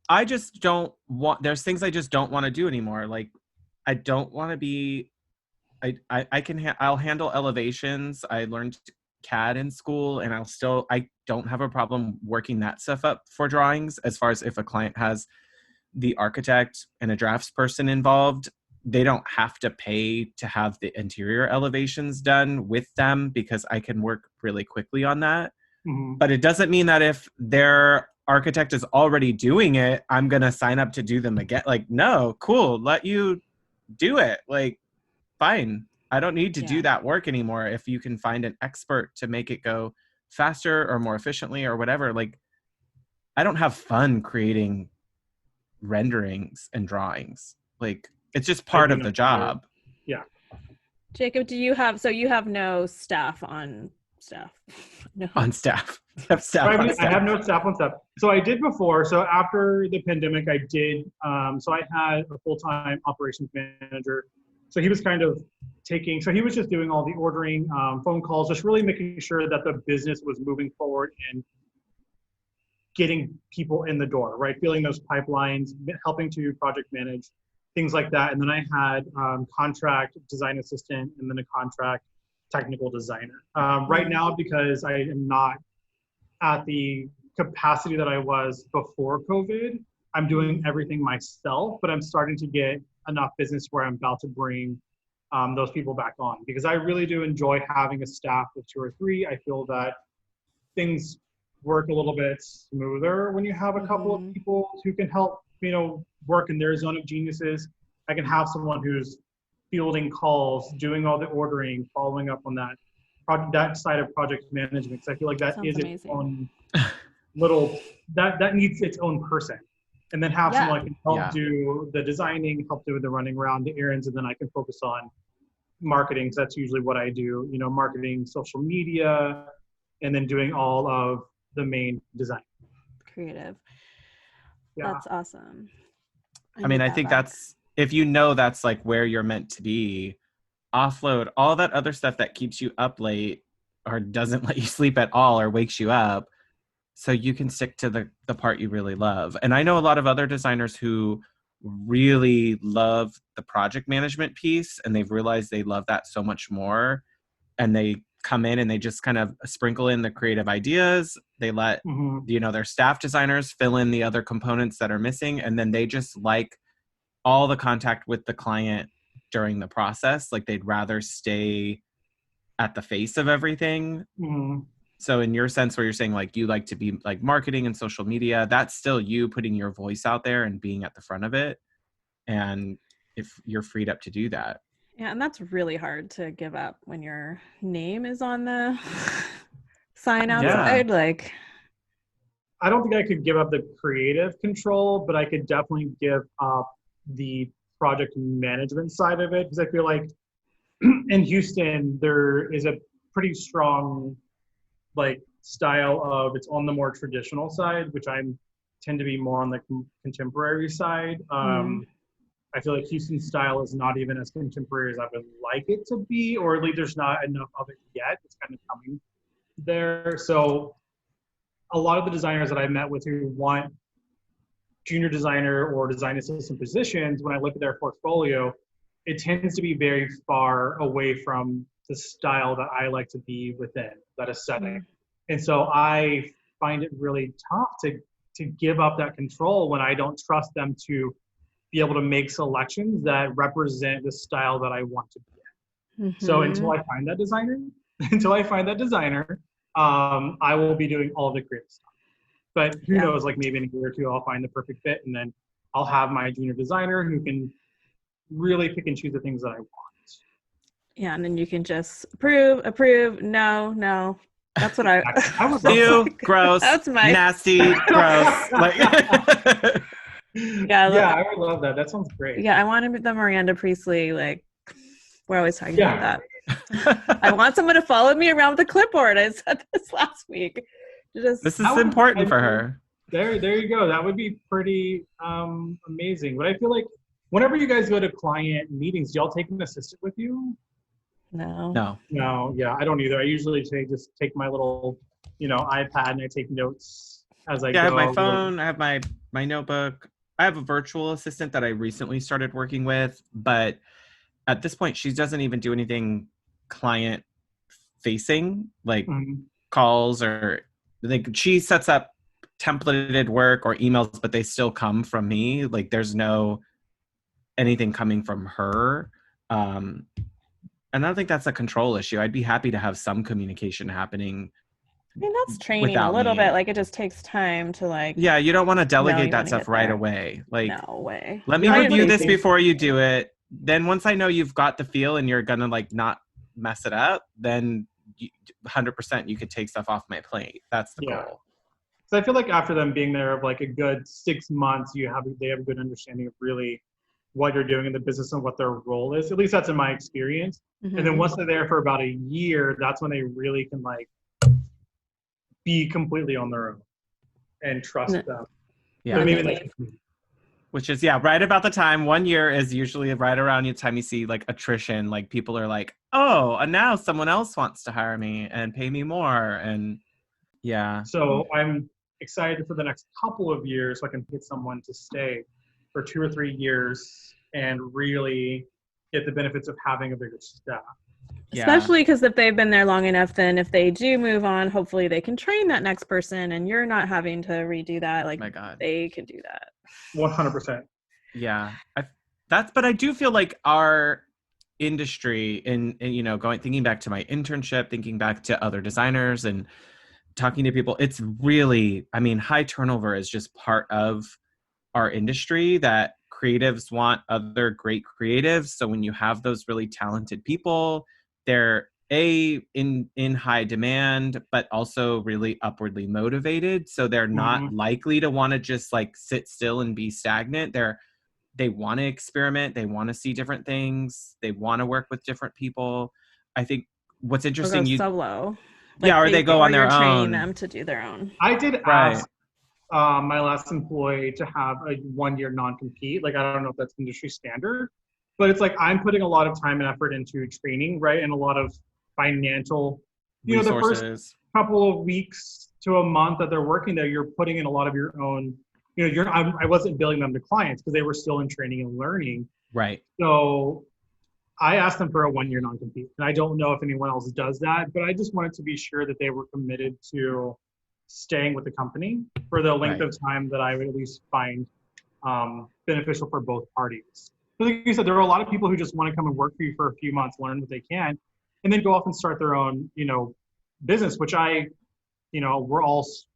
I just don't want. There's things I just don't want to do anymore. Like I don't want to be. I'll handle elevations. I learned CAD in school and I don't have a problem working that stuff up for drawings. As far as if a client has the architect and a draftsperson involved, they don't have to pay to have the interior elevations done with them because I can work really quickly on that. But it doesn't mean that if their architect is already doing it, I'm going to sign up to do them again. Like, no, cool. Let you do it. Like, fine. I don't need to do that work anymore. If you can find an expert to make it go faster or more efficiently or whatever, like I don't have fun creating renderings and drawings. Like it's just part of the job.
Yeah.
Jacob, you have no staff on staff? No.
On staff. You have staff on staff.
I have no staff on staff. So I did before. So after the pandemic, I did. So I had a full-time operations manager. So he was kind of so he was just doing all the ordering, phone calls, just really making sure that the business was moving forward and getting people in the door, right? Filling those pipelines, helping to project manage, things like that. And then I had contract design assistant and then a contract technical designer. Right now, because I am not at the capacity that I was before COVID, I'm doing everything myself, but I'm starting to get enough business where I'm about to bring those people back on because I really do enjoy having a staff of 2 or 3. I feel that things work a little bit smoother when you have a couple of people who can help, work in their zone of geniuses. I can have someone who's fielding calls, doing all the ordering, following up on that side of project management. Because I feel like that is its own that needs its own person. And then have someone can help do the designing, help do the running around the errands, and then I can focus on marketing. So that's usually what I do, marketing, social media, and then doing all of the main design.
Creative. Yeah. That's awesome.
I think that's, if that's like where you're meant to be, offload all that other stuff that keeps you up late or doesn't let you sleep at all or wakes you up, so you can stick to the part you really love. And I know a lot of other designers who really love the project management piece and they've realized they love that so much more. And they come in and they just kind of sprinkle in the creative ideas. They let, their staff designers fill in the other components that are missing. And then they just like all the contact with the client during the process. Like they'd rather stay at the face of everything.
Mhm.
So in your sense where you're saying like you like to be like marketing and social media, that's still you putting your voice out there and being at the front of it. And if you're freed up to do that.
Yeah, and that's really hard to give up when your name is on the sign outside. Like,
I don't think I could give up the creative control, but I could definitely give up the project management side of it, because I feel like in Houston there is a pretty strong like style of, it's on the more traditional side, which I tend to be more on the contemporary side. I feel like Houston style is not even as contemporary as I would like it to be, or at least there's not enough of it yet. It's kind of coming there. So a lot of the designers that I met with who want junior designer or design assistant positions, when I look at their portfolio, it tends to be very far away from the style that I like to be within, that aesthetic. And so I find it really tough to give up that control when I don't trust them to be able to make selections that represent the style that I want to be in. So until I find that designer, I will be doing all the creative stuff. But who knows, like maybe in a year or two, I'll find the perfect fit, and then I'll have my junior designer who can really pick and choose the things that I want.
yeah, and then you can just approve, no. That's what I
would love
Ew,
that.
gross,
that's my
nasty, gross. Like,
yeah, I would love that. That sounds great.
yeah, I wanted the Miranda Priestley, like we're always talking about that. I want someone to follow me around with a clipboard. I said this last week.
this is important for her.
There you go. That would be pretty amazing. But I feel like whenever you guys go to client meetings, do y'all take an assistant with you?
No.
Yeah, I don't either. I usually just take my little, iPad and I take notes as I go.
I have my phone, I have my notebook. I have a virtual assistant that I recently started working with, but at this point she doesn't even do anything client facing, like calls, or like she sets up templated work or emails, but they still come from me. Like there's no anything coming from her. And I don't think that's a control issue. I'd be happy to have some communication happening.
I mean, that's training a little bit. Like it just takes time to like.
Yeah, you don't want to delegate that stuff right away. Like,
no way.
Let me review this before you do it. Then once I know you've got the feel and you're gonna like not mess it up, then 100% you could take stuff off my plate. That's the goal.
So I feel like after them being there of like a good 6 months, they have a good understanding of really what you're doing in the business and what their role is. At least that's in my experience. And then once they're there for about a year, that's when they really can like be completely on their own and trust them.
Yeah.
So maybe
which is, right about the time. 1 year is usually right around the time you see like attrition. Like people are like, oh, and now someone else wants to hire me and pay me more. And
so I'm excited for the next couple of years so I can get someone to stay for 2 or 3 years and really get the benefits of having a bigger staff.
Especially because if they've been there long enough, then if they do move on, hopefully they can train that next person and you're not having to redo that. Like,
my God,
they can do that.
100%.
Yeah. But I do feel like our industry and thinking back to my internship, thinking back to other designers and talking to people, it's really, high turnover is just part of our industry, that creatives want other great creatives. So when you have those really talented people, they're in high demand, but also really upwardly motivated. So they're not likely to want to just like sit still and be stagnant. They want to experiment. They want to see different things. They want to work with different people. I think what's interesting,
solo.
Or they go on their own.
Training them to do their own.
I did ask my last employee to have a 1 year non-compete. Like, I don't know if that's industry standard, but it's like I'm putting a lot of time and effort into training, right? And a lot of financial,
resources.
The first couple of weeks to a month that they're working there, you're putting in a lot of your own, I wasn't billing them to clients because they were still in training and learning.
Right.
So I asked them for a 1 year non-compete. And I don't know if anyone else does that, but I just wanted to be sure that they were committed to staying with the company for the length of time that I would at least find beneficial for both parties. like you said, there are a lot of people who just want to come and work for you for a few months, learn what they can, and then go off and start their own, business, which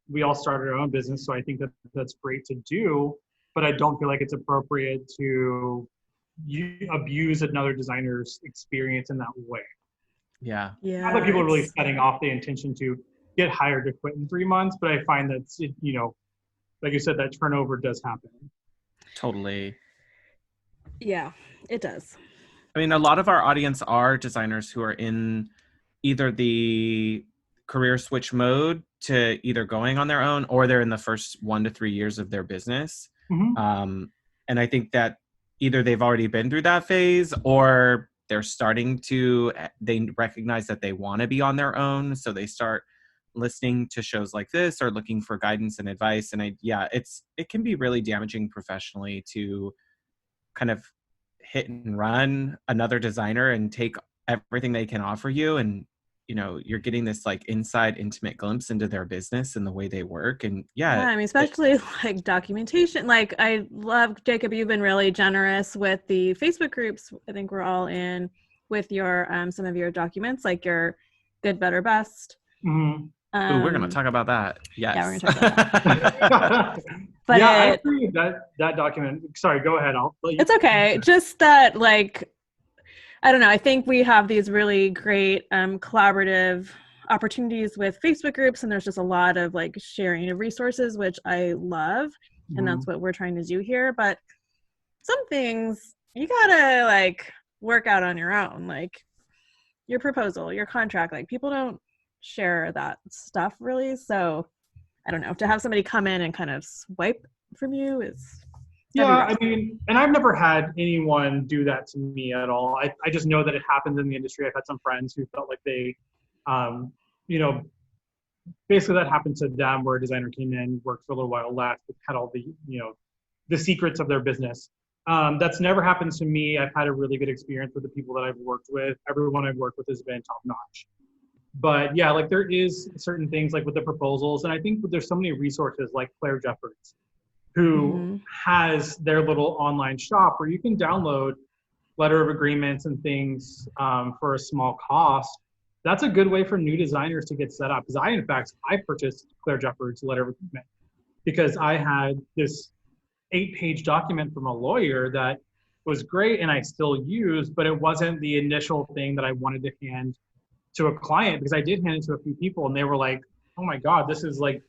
we all started our own business. So I think that that's great to do, but I don't feel like it's appropriate to abuse another designer's experience in that way.
Yeah.
Yeah.
Not that people are really setting off the intention to get hired to quit in 3 months, but I find that, like you said, that turnover does happen.
Totally.
Yeah, it does.
I mean, a lot of our audience are designers who are in either the career switch mode to either going on their own, or they're in the first 1 to 3 years of their business.
Mm-hmm.
And I think that either they've already been through that phase, or they recognize that they want to be on their own. So they start listening to shows like this or looking for guidance and advice. And it can be really damaging professionally to kind of hit and run another designer and take everything they can offer you. And, you're getting this like inside intimate glimpse into their business and the way they work. And
I mean, especially like documentation. Like, I love, Jacob, you've been really generous with the Facebook groups. I think we're all in with your some of your documents, like your good, better, best.
Mm-hmm.
We're going to talk about that. Yes.
Yeah, we're going to talk about that. But
yeah, I agree that document. Sorry, go ahead.
It's okay. Just that, like, I don't know. I think we have these really great collaborative opportunities with Facebook groups, and there's just a lot of like sharing of resources, which I love, and that's what we're trying to do here. But some things you gotta like work out on your own, like your proposal, your contract. Like, people don't share that stuff really, so I don't know, to have somebody come in and kind of swipe from you is
I mean, and I've never had anyone do that to me at all. I just know that it happens in the industry. I've had some friends who felt like they basically that happened to them, where a designer came in, worked for a little while, left, had all the the secrets of their business. That's never happened to me. I've had a really good experience with the people that I've worked with. Everyone I've worked with has been top notch. But yeah, like there is certain things like with the proposals, and I think there's so many resources like Claire Jeffords, who has their little online shop where you can download letter of agreements and things for a small cost. That's a good way for new designers to get set up. Because I purchased Claire Jeffords' letter of agreement because I had this 8-page document from a lawyer that was great and I still use, but it wasn't the initial thing that I wanted to hand to a client, because I did hand it to a few people and they were like, oh my God, this is like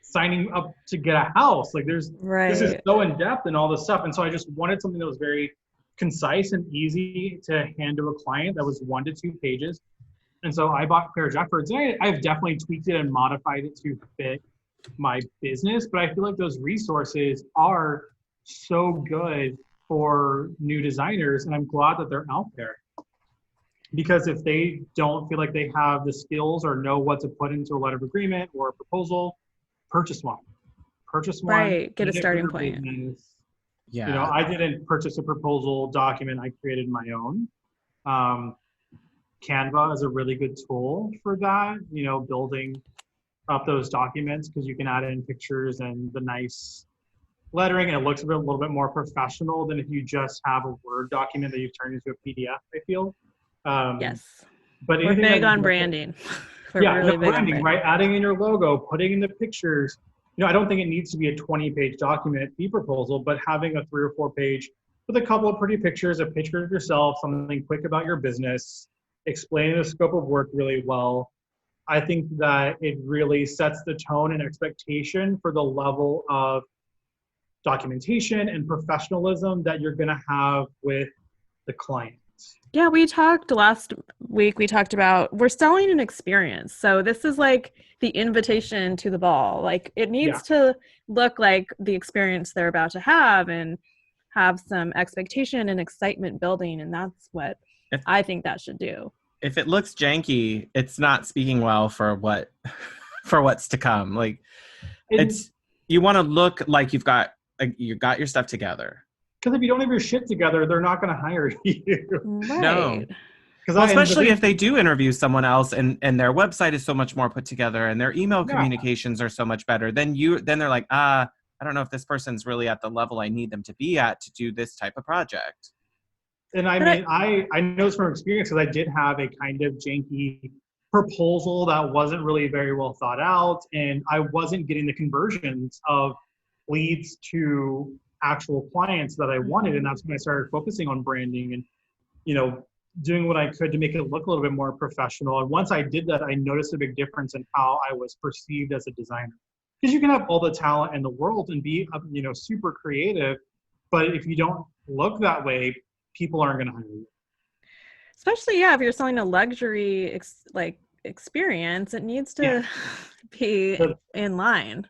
signing up to get a house. Like this is so in depth and all this stuff. And so I just wanted something that was very concise and easy to hand to a client that was 1 to 2 pages. And so I bought Claire Jeffords, and I've definitely tweaked it and modified it to fit my business. But I feel like those resources are so good for new designers, and I'm glad that they're out there. Because if they don't feel like they have the skills or know what to put into a letter of agreement or a proposal, purchase one.
Right, get a starting point.
Business.
Yeah.
I didn't purchase a proposal document. I created my own. Canva is a really good tool for that, building up those documents, because you can add in pictures and the nice lettering, and it looks a little bit more professional than if you just have a Word document that you've turned into a PDF, I feel.
Yes.
But
we're big on branding.
Really branding, right? Adding in your logo, putting in the pictures. I don't think it needs to be a 20-page document fee proposal, but having a 3 or 4 page with a couple of pretty pictures, a picture of yourself, something quick about your business, explaining the scope of work really well. I think that it really sets the tone and expectation for the level of documentation and professionalism that you're going to have with the client.
Yeah, we talked last week, we talked about we're selling an experience. So this is like the invitation to the ball. Like, it needs to look like the experience they're about to have and have some expectation and excitement building. And that's what I think that should do.
If it looks janky, it's not speaking well for what's to come. Like, you want to look like you got your stuff together.
Because if you don't have your shit together, they're not going to hire you.
Right.
No. Especially if they do interview someone else and their website is so much more put together and their email communications are so much better, then they're like, I don't know if this person's really at the level I need them to be at to do this type of project.
And I
But
mean, I know this from experience because I did have a kind of janky proposal that wasn't really very well thought out, and I wasn't getting the conversions of leads to actual clients that I wanted, and that's when I started focusing on branding and doing what I could to make it look a little bit more professional. And once I did that, I noticed a big difference in how I was perceived as a designer. Because you can have all the talent in the world and be super creative, but if you don't look that way, people aren't going to hire you.
especially, yeah, if you're selling a luxury experience, it needs
Yeah.
to be
The,
in line.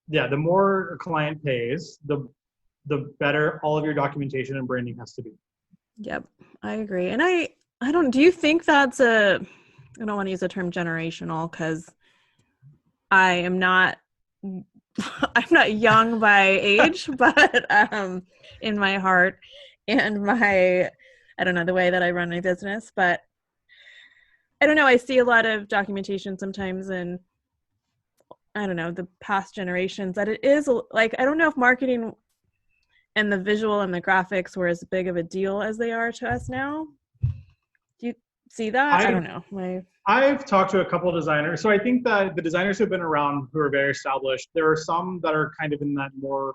yeah, the more a client pays, the better all of your documentation and branding has to be.
Yep, I agree. And do you think that's I don't want to use the term generational because I am not I'm not young by age, but in my heart and I don't know, the way that I run my business, but I don't know, I see a lot of documentation sometimes in, I don't know, the past generations that it is like, I don't know if marketing and the visual and the graphics were as big of a deal as they are to us now. Do you see that? I don't know.
I've talked to a couple of designers. So I think that the designers who've been around who are very established, there are some that are kind of in that more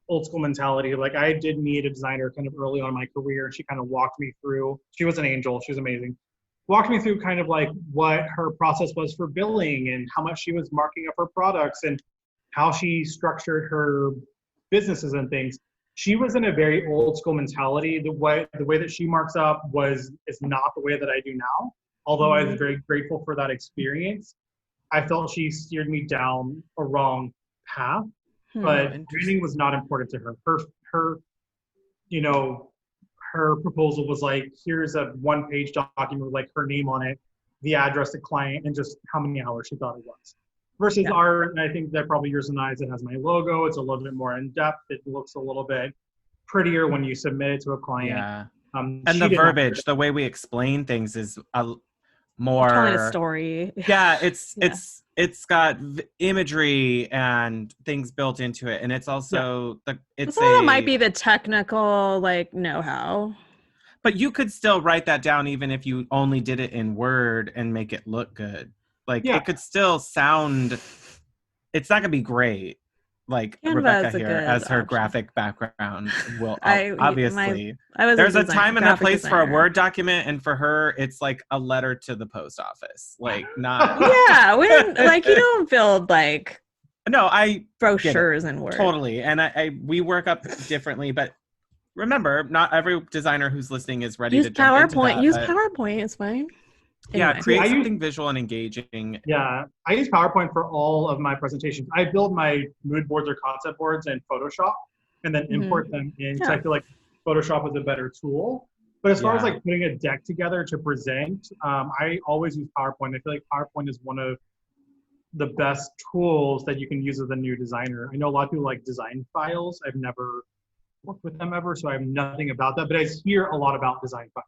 old school mentality. Like I did meet a designer kind of early on in my career, and she kind of walked me through. She was an angel. She was amazing. Walked me through kind of like what her process was for billing and how much she was marking up her products and how she structured her businesses and things. She was in a very old school mentality. The way that she marks up is not the way that I do now. Although I was very grateful for that experience, I felt she steered me down a wrong path. But branding was not important to her. Her proposal was like, here's a one-page document with like her name on it, the address, the client, and just how many hours she thought it was. Versus art, and I think that probably yours and I's, it has my logo. It's a little bit more in depth. It looks a little bit prettier when you submit it to a client.
Yeah. And the verbiage, the way we explain things is more
telling a story.
Yeah, it's got imagery and things built into it, and it's also
that might be the technical know-how.
But you could still write that down even if you only did it in Word and make it look good. It could still sound. It's not gonna be great. Like
Canva
Rebecca here, as her graphic background will obviously. There's a time and a place for a Word document, and for her, it's like a letter to the post office. Not.
Yeah, when you don't build brochures in Word.
Totally, and we work up differently, but remember, not every designer who's listening is ready to jump into that.
Use PowerPoint, it's fine.
Anyway. Yeah, create something visual and engaging.
Yeah, I use PowerPoint for all of my presentations. I build my mood boards or concept boards in Photoshop and then import them in. So I feel like Photoshop is a better tool. But as far as putting a deck together to present, I always use PowerPoint. I feel like PowerPoint is one of the best tools that you can use as a new designer. I know a lot of people like design files. I've never worked with them ever, so I have nothing about that. But I hear a lot about design files.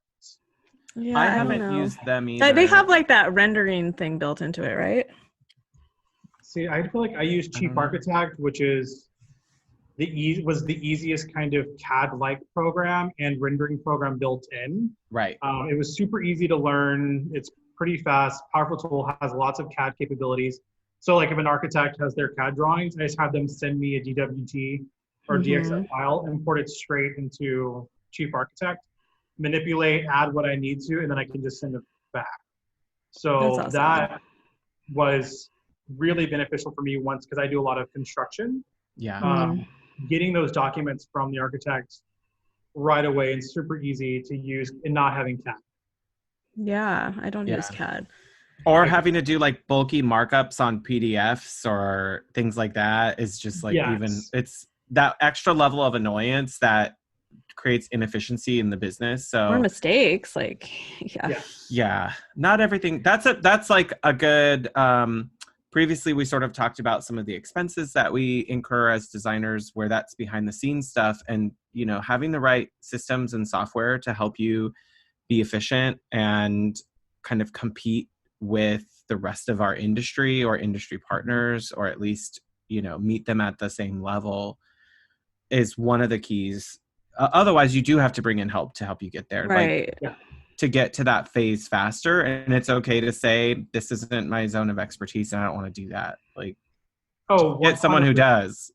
Yeah,
I haven't used them either.
They have that rendering thing built into it, right?
See, I feel like I use Cheap Architect, which is was the easiest kind of CAD-like program and rendering program built in.
Right.
It was super easy to learn. It's pretty fast. Powerful tool, has lots of CAD capabilities. So if an architect has their CAD drawings, I just have them send me a DWT or DXF file, import it straight into Cheap Architect, manipulate, add what I need to, and then I can just send it back. So awesome. That was really beneficial for me once, because I do a lot of construction.
Yeah.
Getting those documents from the architect right away and super easy to use and not having CAD.
Yeah, I don't use CAD.
Or having to do bulky markups on PDFs or things like that is just even, it's that extra level of annoyance that creates inefficiency in the business. So
or mistakes,
not everything. That's a good. Previously, we sort of talked about some of the expenses that we incur as designers, where that's behind the scenes stuff, and having the right systems and software to help you be efficient and kind of compete with the rest of our industry or industry partners, or at least meet them at the same level, is one of the keys otherwise you do have to bring in help to help you get there. Like,
Right.
to get to that phase faster. And it's okay to say, this isn't my zone of expertise and I don't want to do that. Like,
Oh,
get someone who
100%.
does.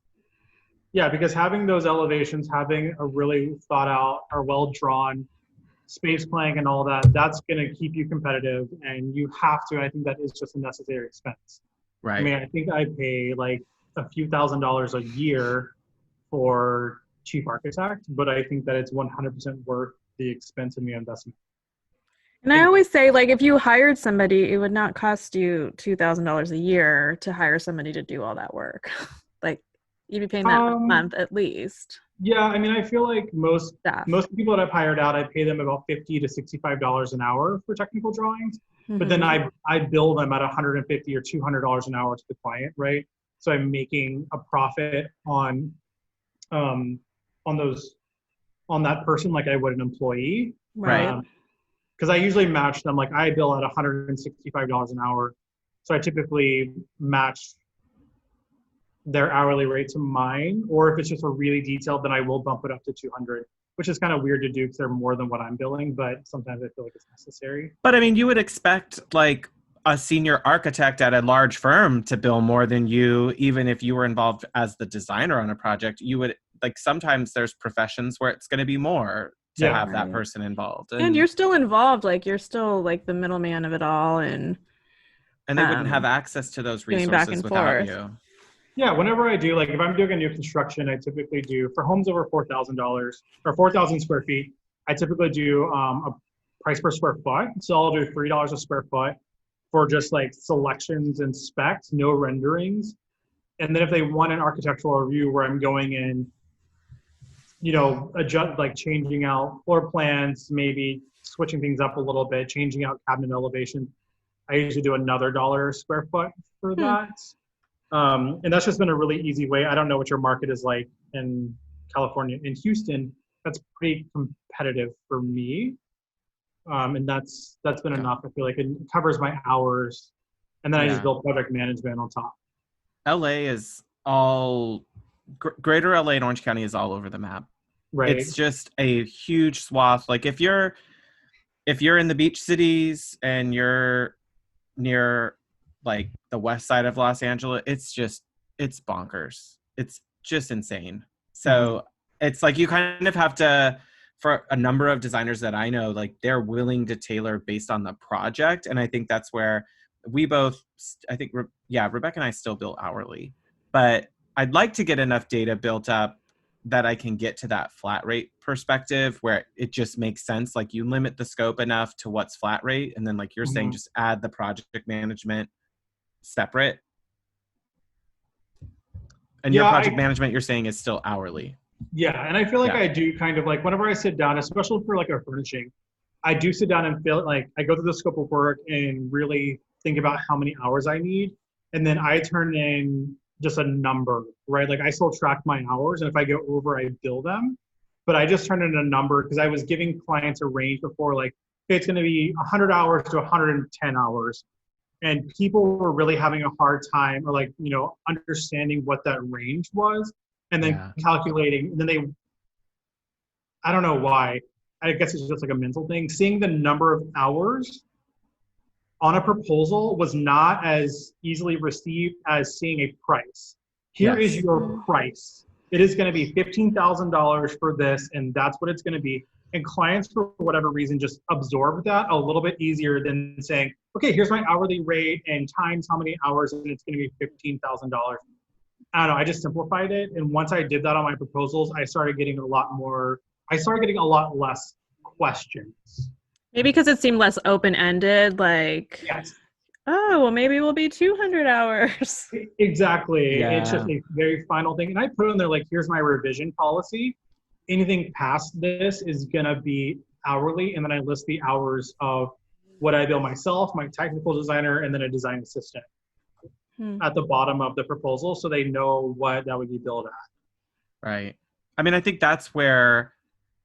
Yeah, because having those elevations, having a really thought out or well drawn space planning and all that, that's going to keep you competitive. And you have to, I think that is just a necessary expense. I
Right.
mean, I think I pay like a few $1,000s a year for chief architect, but I think that it's 100% worth the expense and the investment.
And I always say, like, if you hired somebody, it would not cost you $2,000 a year to hire somebody to do all that work. Like, you'd be paying that a month at least.
Yeah, I mean, I feel like most
Staff.
people that I've hired out, I pay them about $50 to $65 an hour for technical drawings. But then I bill them at $150 or $200 an hour to the client, right? So I'm making a profit on those on that person like I would an employee.
Right.
Because I usually match them, like I bill at $165 an hour. So I typically match their hourly rate to mine, or if it's just a really detailed, then I will bump it up to 200, which is kind of weird to do because they're more than what I'm billing, but sometimes I feel like it's necessary.
But I mean, you would expect like a senior architect at a large firm to bill more than you, even if you were involved as the designer on a project. You would, like, sometimes there's professions where it's going to be more to have that person involved.
And you're still involved, like you're still like the middleman of it all, and
they wouldn't have access to those
getting back
resources
and
without
forth.
you.
Yeah, whenever I do, like if I'm doing a new construction, I typically do, for homes over $4,000 or 4,000 square feet, I typically do a price per square foot. So I'll do $3 a square foot for just like selections and specs, no renderings. And then if they want an architectural review where I'm going in, you know, adjust, like changing out floor plans, maybe switching things up a little bit, changing out cabinet elevation, I usually do another $1 a square foot for that. And that's just been a really easy way. I don't know what your market is like in California. In Houston, that's pretty competitive for me. And that's been enough. I feel like it covers my hours. And then I just build project management on top.
LA is all, greater LA and Orange County is all over the map.
Right.
It's just a huge swath. Like if you're in the beach cities and you're near like the west side of Los Angeles, it's bonkers. It's just insane. So it's like you kind of have to, for a number of designers that I know, like they're willing to tailor based on the project. And I think that's where we both, I think, Rebecca and I still bill hourly, but I'd like to get enough data built up that I can get to that flat rate perspective where it just makes sense. Like you limit the scope enough to what's flat rate. And then like you're saying, just add the project management separate. And your project management, you're saying, is still hourly.
Yeah. And I feel like I do kind of like, whenever I sit down, especially for like a furnishing, I do sit down and feel like I go through the scope of work and really think about how many hours I need. And then I turn in just a number, right? Like I still track my hours, and if I go over, I bill them. But I just turn in a number because I was giving clients a range before, like, hey, it's going to be 100 hours to 110 hours. And people were really having a hard time, or like, you know, understanding what that range was, and then calculating. And then I don't know why. I guess it's just like a mental thing. Seeing the number of hours on a proposal was not as easily received as seeing a price. Here is your price. It is going to be $15,000 for this, and that's what it's going to be. And clients, for whatever reason, just absorb that a little bit easier than saying, okay, here's my hourly rate and times how many hours, and it's going to be $15,000. I don't know, I just simplified it. And once I did that on my proposals, I started getting a lot less questions.
Maybe because it seemed less open-ended, like, oh, well, maybe we'll be 200 hours.
Exactly. Yeah. It's just a very final thing. And I put in there, like, here's my revision policy. Anything past this is going to be hourly. And then I list the hours of what I bill myself, my technical designer, and then a design assistant at the bottom of the proposal, so they know what that would be billed at.
Right. I mean, I think that's where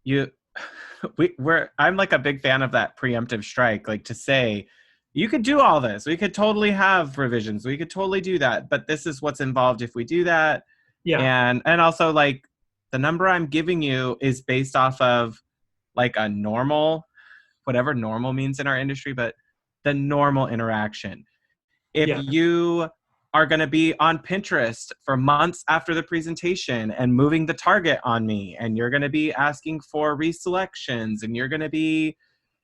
I'm like a big fan of that preemptive strike, like to say, you could do all this. We could totally have revisions. We could totally do that. But this is what's involved if we do that. Yeah. And also, like, The number I'm giving you is based off of like a normal, whatever normal means in our industry, but the normal interaction. If
Yeah.
you are going to be on Pinterest for months after the presentation and moving the target on me, and you're going to be asking for reselections, and you're going to be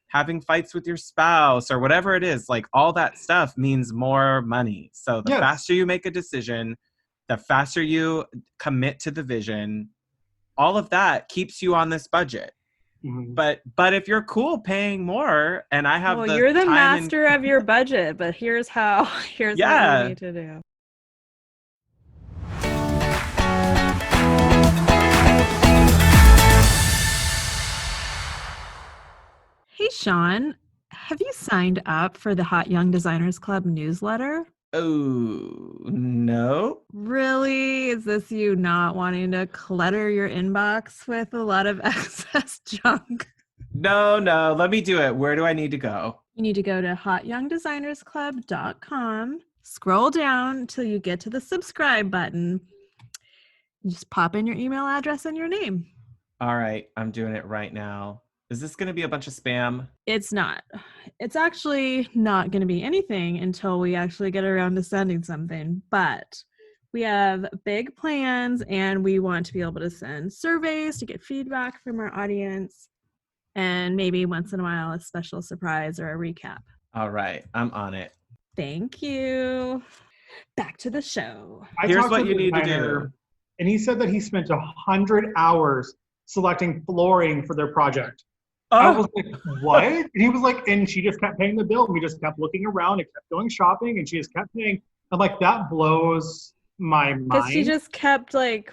having fights with your spouse or whatever it is, like all that stuff means more money. So the
Yes.
faster you make a decision, the faster you commit to the vision, all of that keeps you on this budget.
Mhm.
But if you're cool paying more and I have
Well,
the
you're the
time and
master of your budget, but here's how. Here's what you
yeah,
need to do. Hey, Shaun, have you signed up for the Hot Young Designers Club newsletter?
oh no.
Really? Is this you not wanting to clutter your inbox with a lot of excess junk?
No, let me do it. Where do I need to go?
You need to go to hotyoungdesignersclub.com, scroll down until you get to the subscribe button. You just pop in your email address and your name.
All right, I'm doing it right now. Is this going to be a bunch of spam?
It's not. It's actually not going to be anything until we actually get around to sending something. But we have big plans and we want to be able to send surveys to get feedback from our audience. And maybe once in a while, a special surprise or a recap.
All right, I'm on it.
Thank you. Back to the show.
Here's
talked
what
to
you
a
need to
designer,
do.
and he said that he spent 100 hours selecting flooring for their project. I was like, what? And he was like, and she just kept paying the bill. And we just kept looking around and kept going shopping, and she just kept paying. I'm like, that blows my
Because she
mind.
just kept like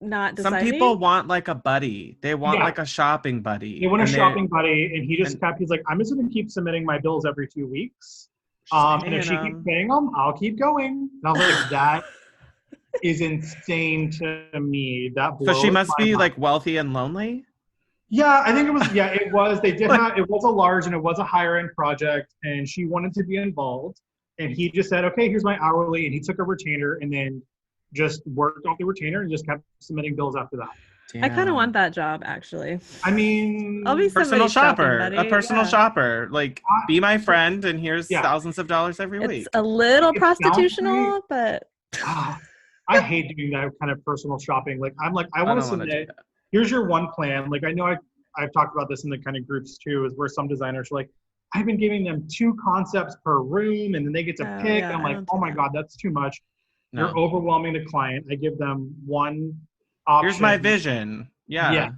not
Some
deciding.
people want like a buddy. They want
Yeah.
like a shopping buddy.
They want a
And
shopping buddy, and he just
and-
kept. He's like, I'm just going to keep submitting my bills every 2 weeks.
She's
And if she
paying
keeps
'em.
paying them, I'll keep going. And I was like, that is insane to me. That
So
blows
she must
my
be
mind.
like wealthy and lonely?
Yeah, I think it was. Yeah, it was. They did have. It was a large and it was a higher end project, and she wanted to be involved. And he just said, "Okay, here's my hourly," and he took a retainer and then just worked off the retainer and just kept submitting bills after that.
I kind of
Damn.
want that job, actually.
I mean,
I'll be
Personal
somebody's shopping
shopper.
buddy,
A personal
yeah.
shopper. Like, be my friend and here's
Yeah.
thousands of dollars every week.
It's a little
It sounds
prostitutional, but
I hate doing that kind of personal shopping. Like, I'm like, I want to
don't wanna do
submit.
that.
Here's your one plan. Like, I know I've talked about this in the kind of groups too, is where some designers are like, I've been giving them 2 concepts per room, and then they get to
Oh,
pick.
yeah,
I'm
I
like,
don't
oh
do
my
that.
god, that's too much.
No.
You're overwhelming the client. I give them one option.
Here's my vision. Yeah.
Yeah.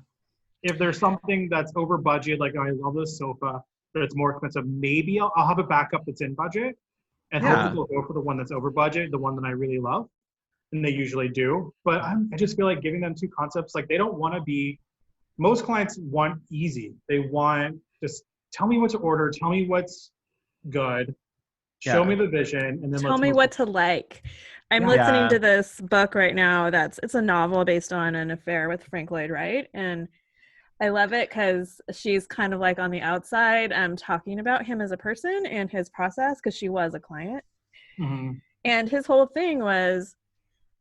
If there's something that's over budget, like I love this sofa, but it's more expensive, maybe I'll have a backup that's in budget, and
Yeah.
hopefully they'll go for the one that's over budget, the one that I really love, and they usually do. But I just feel like giving them 2 concepts, like they don't want to be. Most clients want easy. They want just tell me what to order, tell me what's good, show
Yeah.
me the vision, and then
tell
let's
me
move
what to like. I'm
Yeah.
listening
Yeah.
to this book right now. It's a novel based on an affair with Frank Lloyd Wright, and I love it because she's kind of like on the outside talking about him as a person and his process because she was a client.
Mhm.
And his whole thing was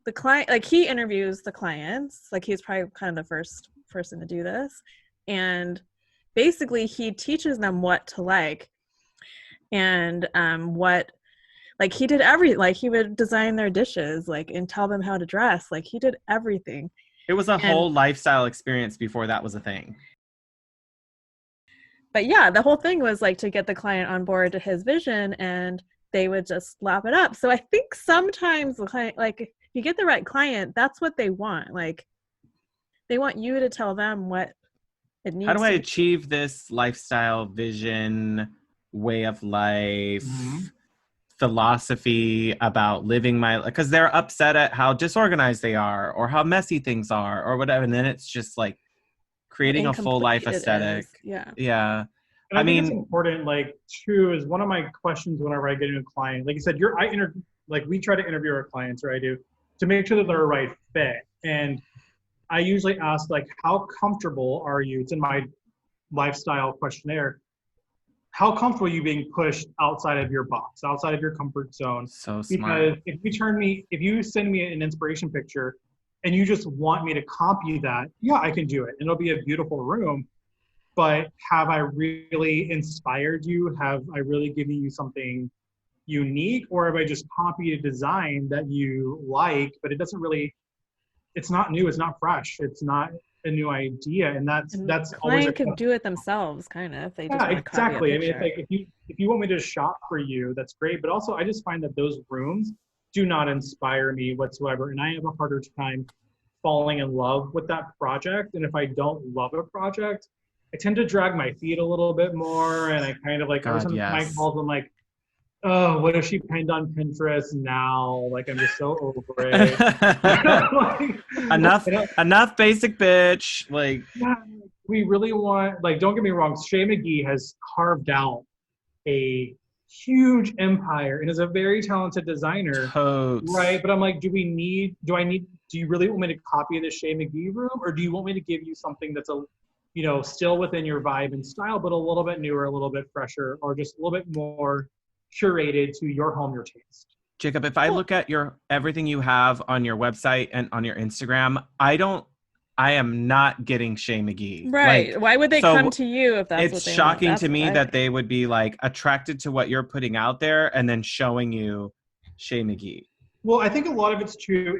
the client, like he interviews the clients, like he's probably kind of the first person to do this. And basically he teaches them what to like and what, like he did like he would design their dishes, like, and tell them how to dress. Like he did everything.
It was a whole lifestyle experience before that was a thing.
But yeah, the whole thing was like to get the client on board to his vision, and they would just lap it up. So I think sometimes the client, like if you get the right client, that's what they want. Like they want you to tell them what it needs.
How do I
to
achieve this lifestyle, vision, way of life,
Mhm.
philosophy about living my life? Because they're upset at how disorganized they are or how messy things are or whatever. And then it's just like creating a full life
incomplete it
aesthetic.
is. Yeah.
Yeah.
And I think it's
mean-
important, like, too, is one of my questions whenever I get a client. Like you said, we try to interview our clients, or I do, to make sure that they're a right fit. And I usually ask, like, how comfortable are you? It's in my lifestyle questionnaire. How comfortable are you being pushed outside of your box, outside of your comfort zone?
So
Because
smart.
if you send me an inspiration picture and you just want me to copy that, yeah, I can do it. And it'll be a beautiful room. But have I really inspired you? Have I really given you something unique? Or have I just copied a design that you like, but it doesn't really, it's not new, it's not fresh, it's not a new idea. And that's always a
client could do it themselves, kind of. They just
yeah,
want to copy a
exactly. I mean,
picture.
it's like if you want me to shop for you, that's great. But also, I just find that those rooms do not inspire me whatsoever, and I have a harder time falling in love with that project. And if I don't love a project, I tend to drag my feet a little bit more, and I kind of like every
God,
time my
yes.
calls, I'm like, oh, what if she pinned on Pinterest now? Like, I'm just so over it. Like,
enough,
you know,
enough, basic bitch. Like,
yeah, we really want, like, don't get me wrong, Shay McGee has carved out a huge empire and is a very talented designer,
totes.
right? But I'm like, do you really want me to copy the Shay McGee room, or do you want me to give you something that's still within your vibe and style, but a little bit newer, a little bit fresher, or just a little bit more curated to your home, your taste?
Jacob, if I look at everything you have on your website and on your Instagram, I am not getting Shay McGee.
Right.
Like,
Why would they
so
come to you if that's
it's
what they want?
shocking
That's
to
what
me
I
that
think.
they would be like attracted to what you're putting out there and then showing you Shay McGee.
Well, I think a lot of it's true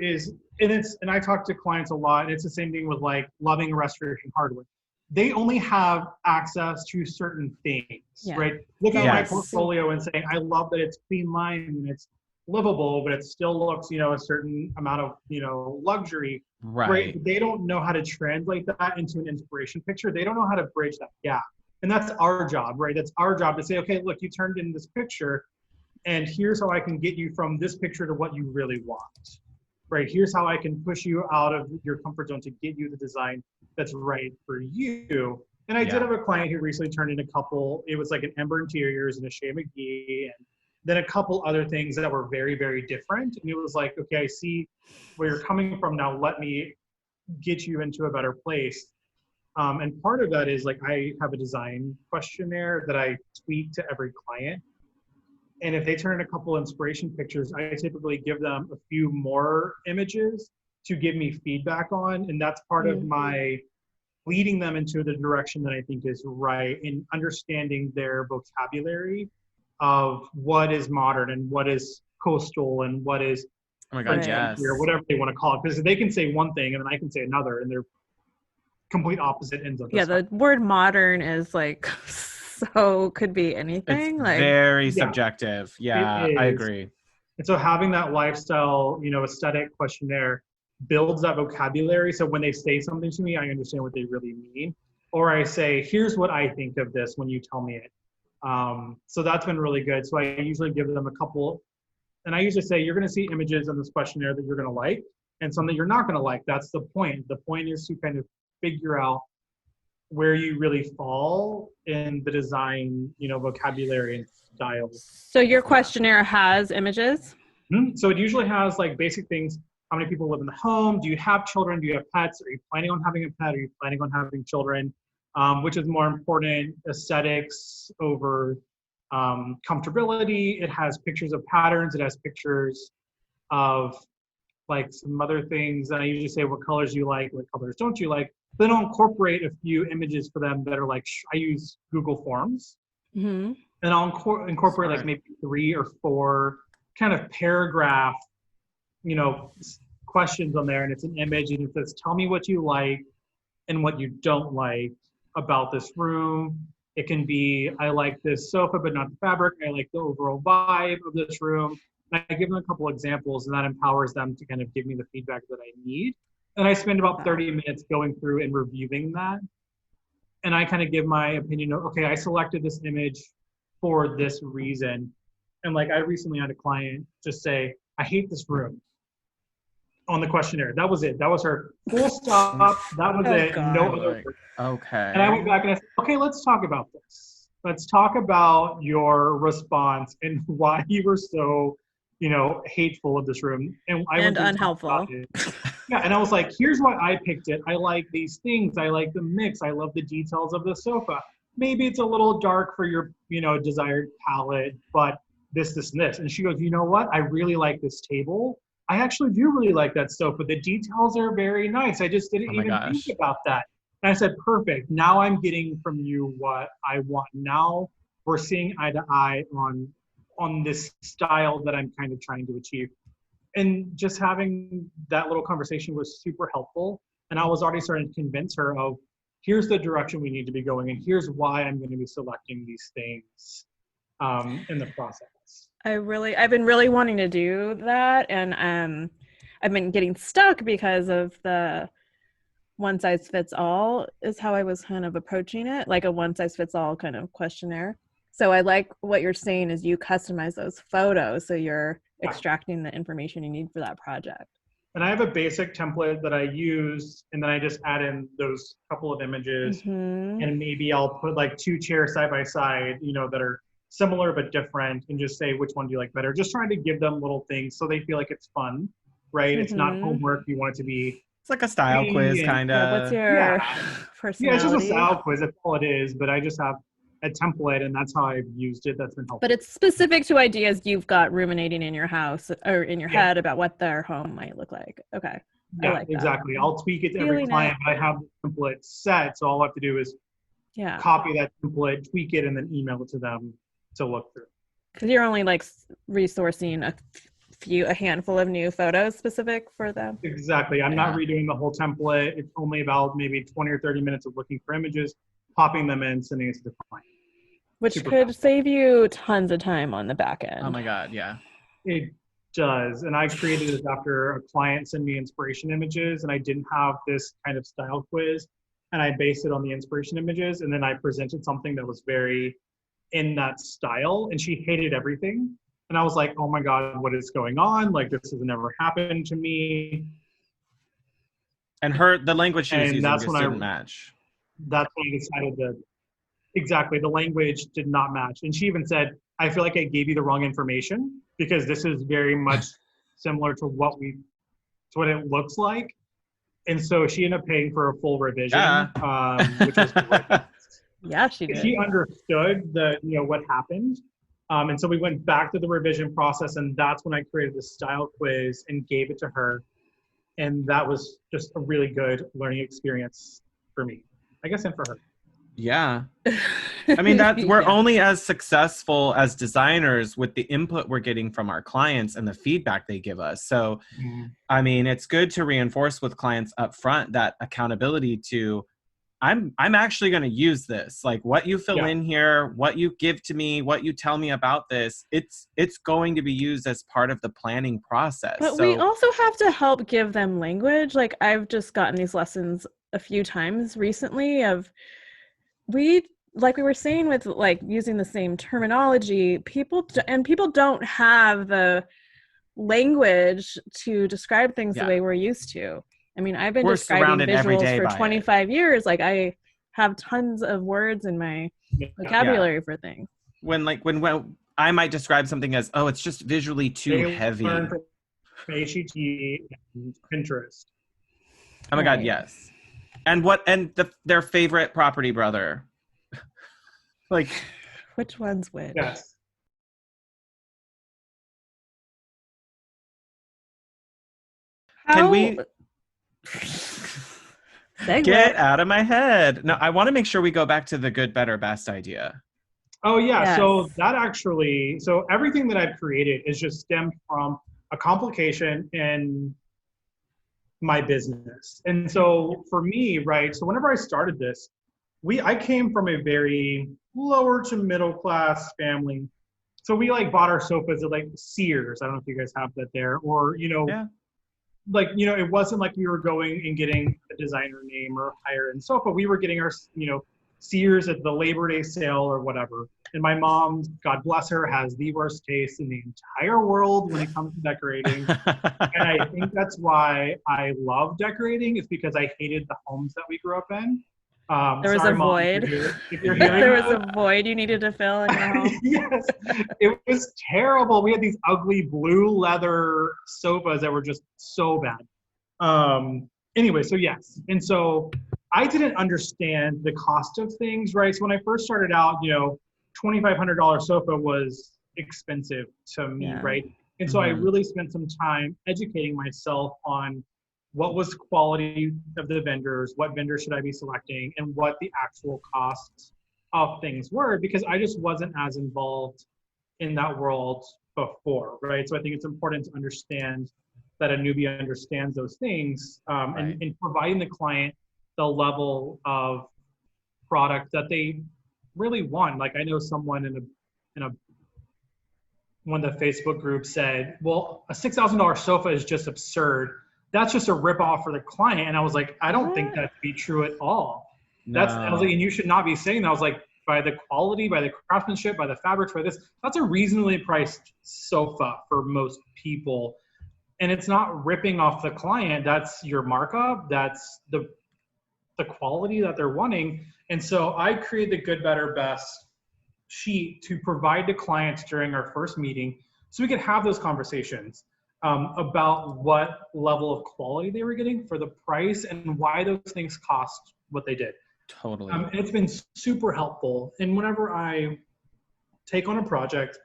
and I talk to clients a lot, and it's the same thing with like loving restoration hardware. They only have access to certain things,
Yeah.
right? Looking at my
Yes.
portfolio and saying, I love that it's clean line and it's livable, but it still looks, a certain amount of, luxury, right?
Right.
But they don't know how to translate that into an inspiration picture. They don't know how to bridge that gap. And that's our job, right? That's our job to say, okay, look, you turned in this picture, and here's how I can get you from this picture to what you really want, right? Here's how I can push you out of your comfort zone to get you the design that's right for you. And I did have a client who recently turned in a couple, it was like an Ember Interiors and a Shea McGee, and then a couple other things that were very, very different. And it was like, okay, I see where you're coming from now. Let me get you into a better place. And part of that is like, I have a design questionnaire that I tweak to every client. And if they turn in a couple inspiration pictures, I typically give them a few more images to give me feedback on. And that's part of my leading them into the direction that I think is right, in understanding their vocabulary of what is modern and what is coastal and what is
Oh my God,
Right.
yes.
or whatever they want to call it. Because they can say one thing and then I can say another, and they're complete opposite ends of the
Yeah,
spectrum.
the word modern is like so could be
It's
anything. Like
very
Yeah.
subjective. Yeah,
It
I
is.
agree.
And so having that lifestyle, aesthetic questionnaire builds that vocabulary. So when they say something to me, I understand what they really mean. Or I say, here's what I think of this when you tell me it. So that's been really good. So I usually give them a couple, and I usually say, you're going to see images in this questionnaire that you're going to like and some that you're not going to like. That's the point. The point is to kind of figure out where you really fall in the design, vocabulary and styles.
so your questionnaire has images?
So it usually has like basic things. How many people live in the home? Do you have children? Do you have pets? Are you planning on having a pet? Are you planning on having children? Which is more important, aesthetics over comfortability. It has pictures of patterns. It has pictures of like some other things. And I usually say what colors you like, what colors don't you like. Then I'll incorporate a few images for them that are like, I use Google Forms.
Mm-hmm.
And I'll incorporate like
Smart.
maybe 3 or 4 kind of paragraph, questions on there. And it's an image and it says, tell me what you like and what you don't like about this room. It can be, I like this sofa, but not the fabric. I like the overall vibe of this room. And I give them a couple examples, and that empowers them to kind of give me the feedback that I need. And I spend about 30 minutes going through and reviewing that. And I kind of give my opinion of, okay, I selected this image for this reason. And like I recently had a client just say, I hate this room on the questionnaire. That was it. That was her full stop. That was
Oh,
it.
God.
No other word.
Okay.
And I went back and I said, okay, let's talk about this. Let's talk about your response and why you were so, hateful of this room. And I went
And
through and talked
unhelpful.
about it. Yeah, and I was like, here's why I picked it. I like these things. I like the mix. I love the details of the sofa. Maybe it's a little dark for your, desired palette, but this, and this. And she goes, you know what? I really like this table. I actually do really like that sofa. The details are very nice. I just didn't
Oh my
even think
gosh.
about that. And I said, perfect. Now I'm getting from you what I want. Now we're seeing eye to eye on this style that I'm kind of trying to achieve. And just having that little conversation was super helpful. And I was already starting to convince her of here's the direction we need to be going, and here's why I'm going to be selecting these things in the process.
I've been really wanting to do that, and I've been getting stuck because of the one size fits all is how I was kind of approaching it, like a one size fits all kind of questionnaire. So I like what you're saying is you customize those photos so you're extracting the information you need for that project.
And I have a basic template that I use, and then I just add in those couple of images, and maybe I'll put like 2 chairs side by side, that are similar but different, and just say which one do you like better. Just trying to give them little things so they feel like it's fun, right? It's not homework. You want it to be.
It's like a style quiz, kind of.
What's your personality?
Yeah, it's just a style quiz. That's all it is. But I just have a template, and that's how I've used it. That's been helpful.
But it's specific to ideas you've got ruminating in your house or in your head about what their home might look like. Okay.
Yeah,
I like that.
Exactly. I'll tweak it to every client, but I have the template set. So all I have to do is copy that template, tweak it, and then email it to them to look through.
Because you're only like resourcing a handful of new photos specific for them.
Exactly. I'm not redoing the whole template. It's only about maybe 20 or 30 minutes of looking for images, popping them in, sending it to the client.
Which could save you tons of time on the back end.
Oh my God, yeah.
It does. And I created this after a client sent me inspiration images, and I didn't have this kind of style quiz. And I based it on the inspiration images, and then I presented something that was very in that style, and she hated everything. And I was like, oh my God, what is going on? Like, this has never happened to me.
And the language she was using just didn't match.
That's when I decided that, exactly, the language did not match. And she even said, I feel like I gave you the wrong information because this is very much similar to what it looks like. And so she ended up paying for a full revision, which was great.
Yeah, she did.
She understood what happened. And so we went back to the revision process, and that's when I created the style quiz and gave it to her. And that was just a really good learning experience for me, I guess, and for her.
Yeah. I mean, we're only as successful as designers with the input we're getting from our clients and the feedback they give us. So, I mean, it's good to reinforce with clients up front that accountability to, I'm actually going to use this. Like what you fill in here, what you give to me, what you tell me about this, it's going to be used as part of the planning process.
But we also have to help give them language. Like I've just gotten these lessons a few times recently of like we were saying with like using the same terminology, people don't have the language to describe things the way we're used to. I mean, I've been describing visuals for 25 years. Like I have tons of words in my vocabulary for things.
When I might describe something as, oh, it's just visually too heavy.
Learn from HET and Pinterest.
Oh my God, yes. And their favorite property brother. Like,
which one's which?
Yes.
Can we get out of my head? No, I want to make sure we go back to the good, better, best idea.
Oh yeah. Yes. So everything that I've created is just stemmed from a complication in my business. And so for me, right, so whenever I started this, I came from a very lower to middle class family. So we like bought our sofas at like Sears. I don't know if you guys have that there, or like, it wasn't like we were going and getting a designer name or higher end sofa. We were getting our, Sears at the Labor Day sale or whatever. And my mom, God bless her, has the worst taste in the entire world when it comes to decorating. And I think that's why I love decorating, is because I hated the homes that we grew up in.
There was a void. There was a void you needed to fill in your home.
Yes, it was terrible. We had these ugly blue leather sofas that were just so bad. Anyway, so yes, and so I didn't understand the cost of things, right? So when I first started out, $2,500 sofa was expensive to me, right? And so I
Mhm.
really spent some time educating myself on what was quality of the vendors, what vendors should I be selecting, and what the actual costs of things were, because I just wasn't as involved in that world before, right? So I think it's important to understand that a newbie understands those things,
Right.
and providing the client the level of product that they really want. Like I know someone in a one of the Facebook groups said, "Well, a $6,000 sofa is just absurd. That's just a ripoff for the client." And I was like, "I don't think
What?
that to be true at all." I was like,
No.
and you should not be saying that. I was like, by the quality, by the craftsmanship, by the fabrics, by this, that's a reasonably priced sofa for most people. And it's not ripping off the client. That's your markup. That's the quality that they're wanting. And so I created the good, better, best sheet to provide to clients during our first meeting so we could have those conversations about what level of quality they were getting for the price and why those things cost what they did.
Totally.
And it's been super helpful. And whenever I take on a project,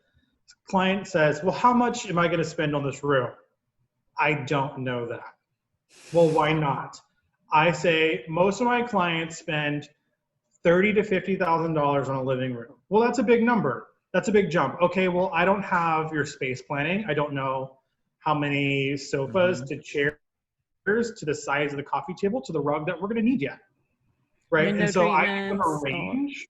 client says, "Well, how much am I going to spend on this room?" I don't know that. Well, why not? I say most of my clients spend $30 to $50,000 on a living room. Well, that's a big number. That's a big jump. Okay, well, I don't have your space planning. I don't know how many sofas to chairs to the size of the coffee table to the rug that we're going to need yet. Right. And
Window
so I give them a
treatments.
range.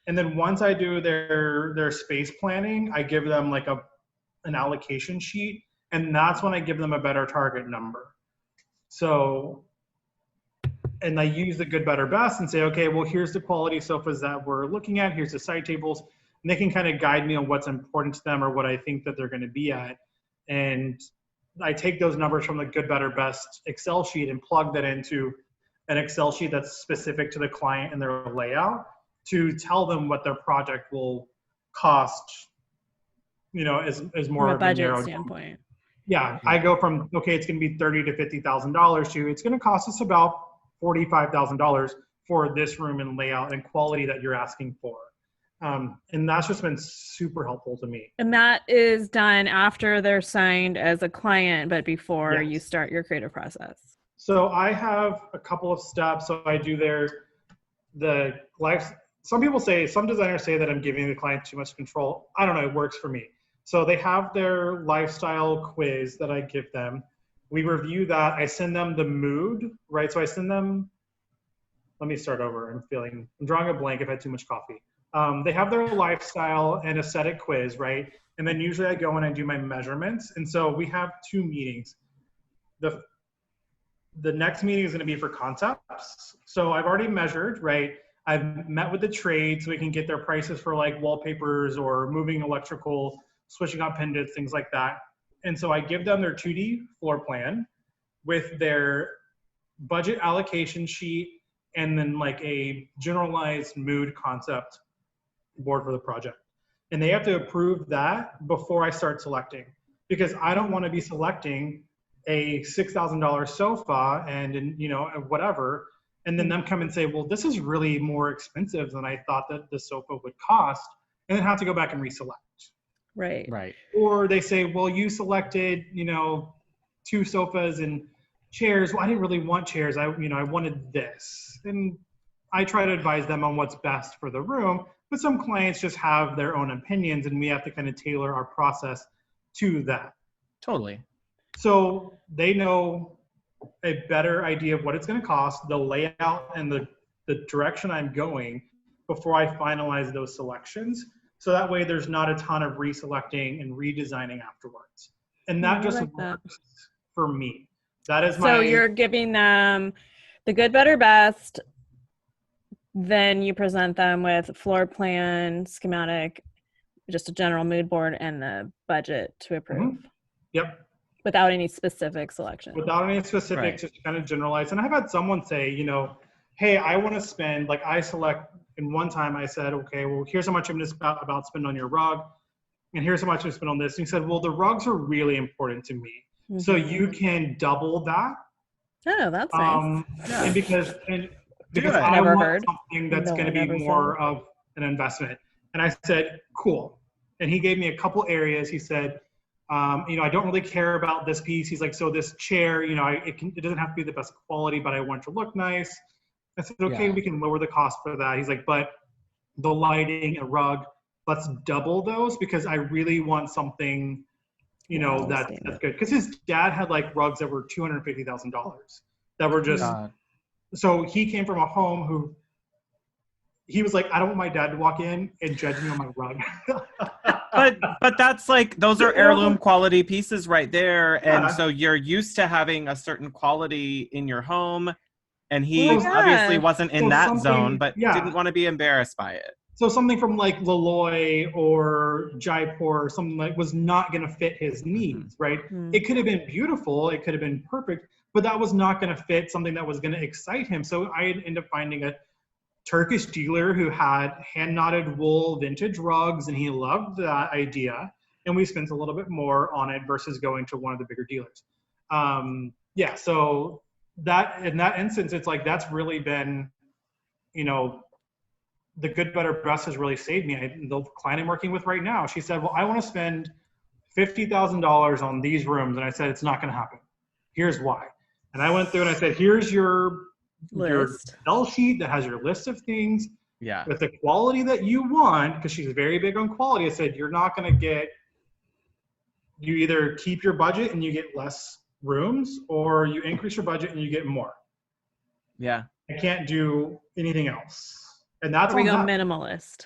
And then once I do their space planning, I give them like an allocation sheet. And that's when I give them a better target number. So, and I use the good, better, best and say, okay, well, here's the quality sofas that we're looking at. Here's the side tables. And they can kind of guide me on what's important to them or what I think that they're going to be at. And I take those numbers from the good, better, best Excel sheet and plug that into an Excel sheet that's specific to the client and their layout to tell them what their project will cost, is
From
more
a
of a
budget
narrow.
standpoint.
Yeah, I go from, okay, it's going to be $30,000 to $50,000 to it's going to cost us about $45,000 for this room and layout and quality that you're asking for. And that's just been super helpful to me.
And that is done after they're signed as a client, but before you
Yes.
start your creative process.
So I have a couple of steps. So I do the life. Some designers say that I'm giving the client too much control. I don't know, it works for me. So they have their lifestyle quiz that I give them. We review that. I send them the mood, right? So I send them, let me start over. I'm drawing a blank. I've had too much coffee. They have their lifestyle and aesthetic quiz, right? And then usually I go in and do my measurements. And so we have 2 meetings. The next meeting is going to be for concepts. So I've already measured, right? I've met with the trade so we can get their prices for like wallpapers or moving electrical, switching out pendants, things like that. And so I give them their 2D floor plan with their budget allocation sheet and then like a generalized mood concept board for the project. And they have to approve that before I start selecting, because I don't want to be selecting a $6,000 sofa and whatever, and then them come and say, well, this is really more expensive than I thought that the sofa would cost, and then have to go back and reselect.
Right.
Right.
Or they say, well, you selected 2 sofas and chairs. Well, I didn't really want chairs. I wanted this. And I try to advise them on what's best for the room, but some clients just have their own opinions, and we have to kind of tailor our process to that.
Totally.
So they know a better idea of what it's going to cost, the layout, and the direction I'm going before I finalize those selections. So that way there's not a ton of reselecting and redesigning afterwards. And that just works for me. That is
So you're giving them the good, better, best. Then you present them with floor plan, schematic, just a general mood board, and the budget to approve.
Mm-hmm. Yep.
Without any specific selection.
Without any specifics, right. Just kind of generalize. And I've had someone say, hey, I want to spend, like I select, and one time I said, okay, well, here's how much I'm just about spend on your rug. And here's how much I spend on this. And he said, well, the rugs are really important to me. Mm-hmm. So you can double that.
Oh, that's nice.
And because I want something that's going to be more of an investment. And I said, cool. And he gave me a couple areas. He said, I don't really care about this piece. He's like, so this chair, it doesn't have to be the best quality, but I want it to look nice. I said, okay,
Yeah.
we can lower the cost for that. He's like, but the lighting, a rug, let's double those because I really want something, that's good. Because his dad had like rugs that were $250,000 that were just, so he came from a home he was like, I don't want my dad to walk in and judge me on my rug.
but that's like, those are heirloom quality pieces right there.
Yeah.
And so you're used to having a certain quality in your home. And he
Well, yeah.
obviously wasn't in that zone, but
yeah.
didn't want to be embarrassed by it.
So something from like Laloy or Jaipur or something like was not going to fit his needs, right? It could have been beautiful. It could have been perfect, but that was not going to fit something that was going to excite him. So I ended up finding a Turkish dealer who had hand-knotted wool vintage rugs, and he loved that idea. And we spent a little bit more on it versus going to one of the bigger dealers. So that in that instance, it's like that's really been, the good, better, best has really saved me. The client I'm working with right now, she said, well, I want to spend $50,000 on these rooms. And I said, it's not going to happen. Here's why. And I went through and I said, here's your Excel sheet that has your list of things with the quality that you want, because she's very big on quality. I said, you're not going to get, you either keep your budget and you get less rooms, or you increase your budget and you get more.
Yeah.
I can't do anything else. And that's
we go minimalist.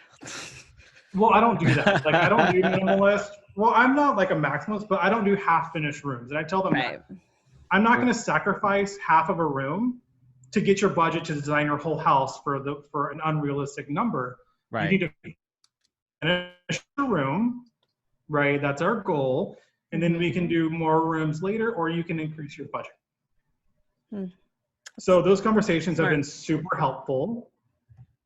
Well, I don't do that. Like, I don't do minimalist. Well, I'm not like a maximalist, but I don't do half finished rooms. And I tell them that I'm not going to sacrifice half of a room to get your budget to design your whole house for an unrealistic number.
Right.
You need to finish your room, right? That's our goal. And then we can do more rooms later, or you can increase your budget. So those conversations have been super helpful.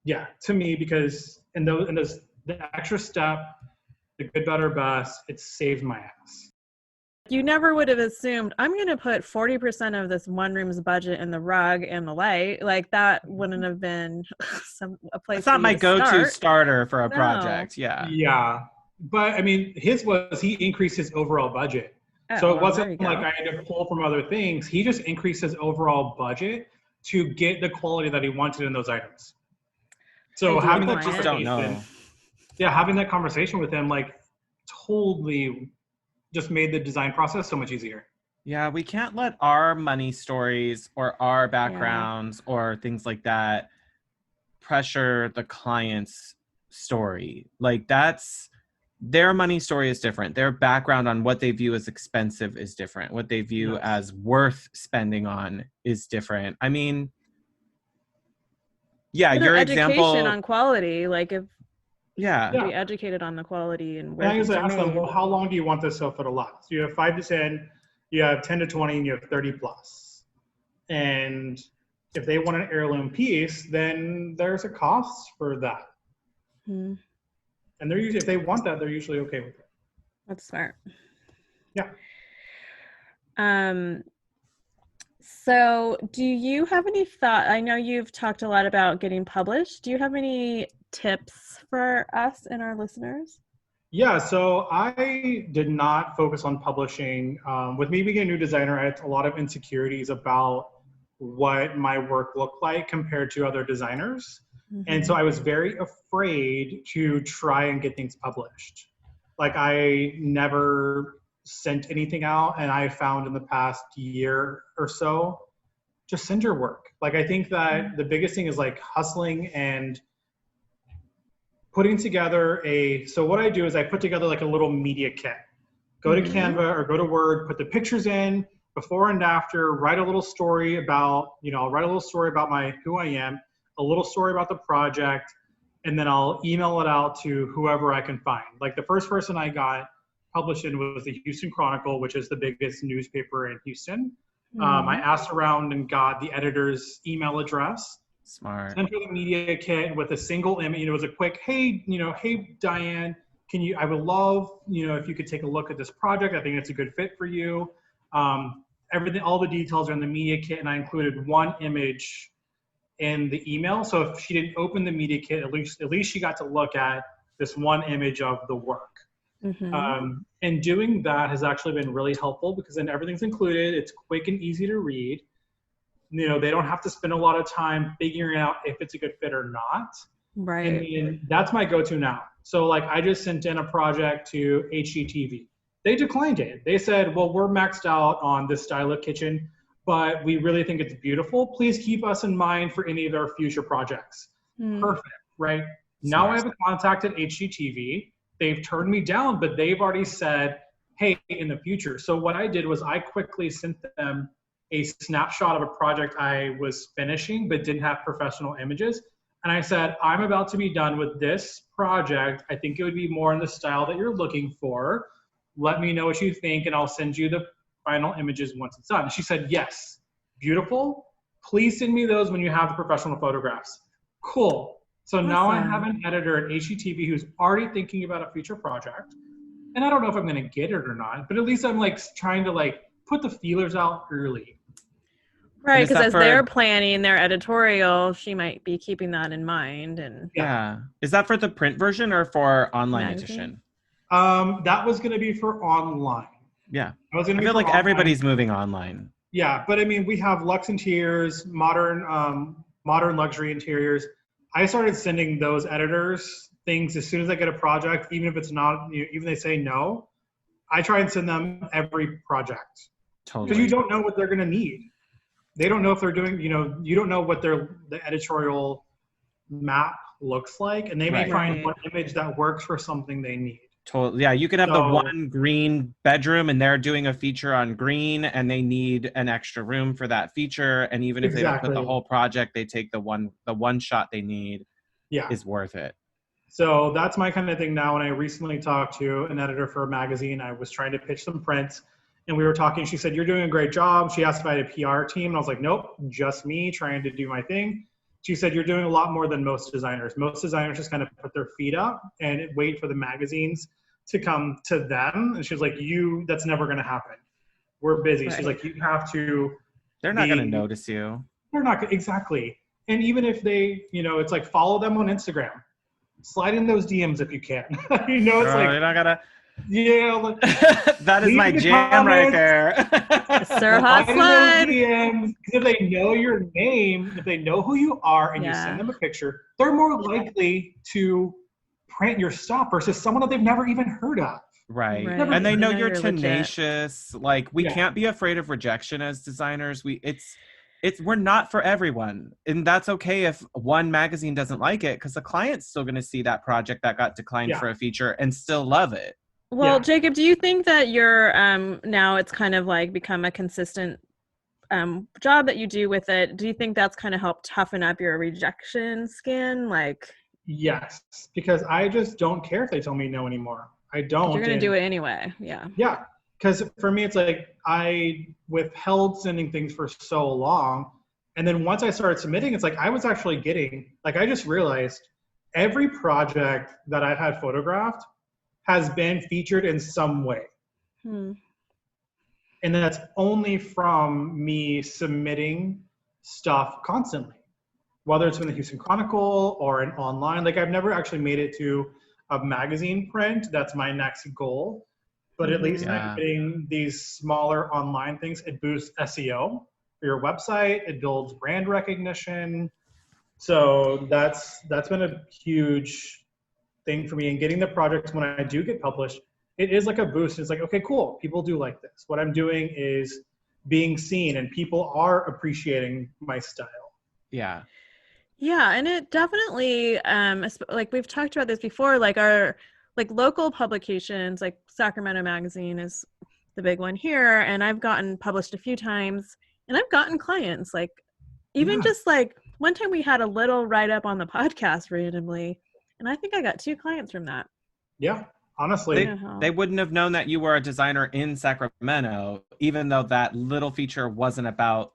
Yeah, to me, because in those the extra step, the good, better, best, it saved my ass.
You never would have assumed I'm going to put 40% of this one room's budget in the rug and the light. Like that wouldn't have been a place.
It's not my go-to starter for a project. Yeah.
Yeah. But I mean, his was, he increased his overall budget. So it wasn't like I had to pull from other things. He just increased his overall budget to get the quality that he wanted in those items. So having that conversation, having that conversation with him, like, totally just made the design process so much easier.
Yeah, we can't let our money stories or our backgrounds or things like that pressure the client's story. Like, that's, their money story is different. Their background on what they view as expensive is different. What they view as worth spending on is different. I mean, your example
on quality, like if be educated on the quality and where
I usually ask them, well, how long do you want this sofa to last? You have 5 to 10, you have 10 to 20, and you have 30 plus. And if they want an heirloom piece, then there's a cost for that. And they're usually, if they want that, they're usually okay with it.
That's smart.
Yeah.
So do you have any thought? I know you've talked a lot about getting published. Do you have any tips for us and our listeners?
Yeah, so I did not focus on publishing. With me being a new designer, I had a lot of insecurities about what my work looked like compared to other designers. And so I was very afraid to try and get things published. Like, I never sent anything out, and I found in the past year or so, just send your work. Like, I think that the biggest thing is like hustling and putting together so what I do is I put together like a little media kit. Go to Canva or go to Word, put the pictures in, before and after, write a little story about, I'll write a little story about who I am, a little story about the project, and then I'll email it out to whoever I can find. Like, the first person I got published in was the Houston Chronicle, which is the biggest newspaper in Houston. I asked around and got the editor's email address.
Smart.
Sent her the media kit with a single image. It was a quick, hey, hey, Diane, I would love, if you could take a look at this project. I think it's a good fit for you. Everything, all the details are in the media kit, and I included one image in the email. So if she didn't open the media kit, at least she got to look at this one image of the work. And doing that has actually been really helpful because then everything's included. It's quick and easy to read. They don't have to spend a lot of time figuring out if it's a good fit or not.
Right.
And that's my go-to now. So like I just sent in a project to HGTV. They declined it. They said, well, we're maxed out on this style of kitchen, but we really think it's beautiful. Please keep us in mind for any of our future projects. Perfect, right? Now I have a contact at HGTV. They've turned me down, but they've already said, hey, in the future. So what I did was I quickly sent them a snapshot of a project I was finishing, but didn't have professional images. And I said, I'm about to be done with this project. I think it would be more in the style that you're looking for. Let me know what you think, and I'll send you the final images once it's done. She said, yes, beautiful. Please send me those when you have the professional photographs. Cool. So now I have an editor at HGTV who's already thinking about a future project. And I don't know if I'm going to get it or not, but at least I'm like trying to like put the feelers out early.
Right, because as they're planning their editorial, she might be keeping that in mind. And
yeah. Is that for the print version or for online edition?
That was going to be for online.
Yeah. I feel like everybody's moving online.
Yeah, but I mean, we have luxe interiors, modern luxury interiors. I started sending those editors things as soon as I get a project, even if it's not, even they say no, I try and send them every project.
Totally.
Because you don't know what they're going to need. They don't know if they're doing, you don't know what the editorial map looks like, and they may find one image that works for something they need.
Totally. Yeah, you could have the one green bedroom and they're doing a feature on green and they need an extra room for that feature. And even if they don't put the whole project, they take the one shot they need is worth it.
So that's my kind of thing now. When I recently talked to an editor for a magazine, I was trying to pitch some prints and we were talking. She said, you're doing a great job. She asked if I had a PR team. And I was like, nope, just me trying to do my thing. She said, you're doing a lot more than most designers. Most designers just kind of put their feet up and wait for the magazines to come to them. And she was like, that's never going to happen. We're busy. She's like, you have to.
They're not going to notice you.
They're not. Exactly. And even if they, it's like, follow them on Instagram. Slide in those DMs if you can. It's like.
You're not going to.
Yeah. Like,
that is my jam right there.
Sir Hot Slide.
DMs, if they know your name, if they know who you are and you send them a picture, they're more likely to print your stuff versus someone that they've never even heard of.
Right. And they know you're tenacious. Legit. Like we can't be afraid of rejection as designers. We're not for everyone. And that's okay if one magazine doesn't like it because the client's still going to see that project that got declined for a feature and still love it.
Well, Jacob, do you think that you're now it's kind of like become a consistent job that you do with it? Do you think that's kind of helped toughen up your rejection skin? Like,
yes, because I just don't care if they tell me no anymore. I don't.
You're going to do it anyway. Yeah.
Yeah. Because for me, it's like I withheld sending things for so long. And then once I started submitting, it's like I was actually getting, like I just realized every project that I've had photographed has been featured in some way. And that's only from me submitting stuff constantly, whether it's in the Houston Chronicle or an online. Like I've never actually made it to a magazine print. That's my next goal. But at least I'm getting these smaller online things. It boosts SEO for your website. It builds brand recognition. So that's been a huge thing for me. And getting the projects when I do get published, it is like a boost. It's like, okay, cool. People do like this. What I'm doing is being seen and people are appreciating my style.
Yeah.
Yeah. And it definitely, like we've talked about this before, like our like local publications, like Sacramento Magazine is the big one here. And I've gotten published a few times and I've gotten clients like, even just like one time we had a little write-up on the podcast randomly. And I think I got 2 clients from that.
Yeah, honestly.
They wouldn't have known that you were a designer in Sacramento, even though that little feature wasn't about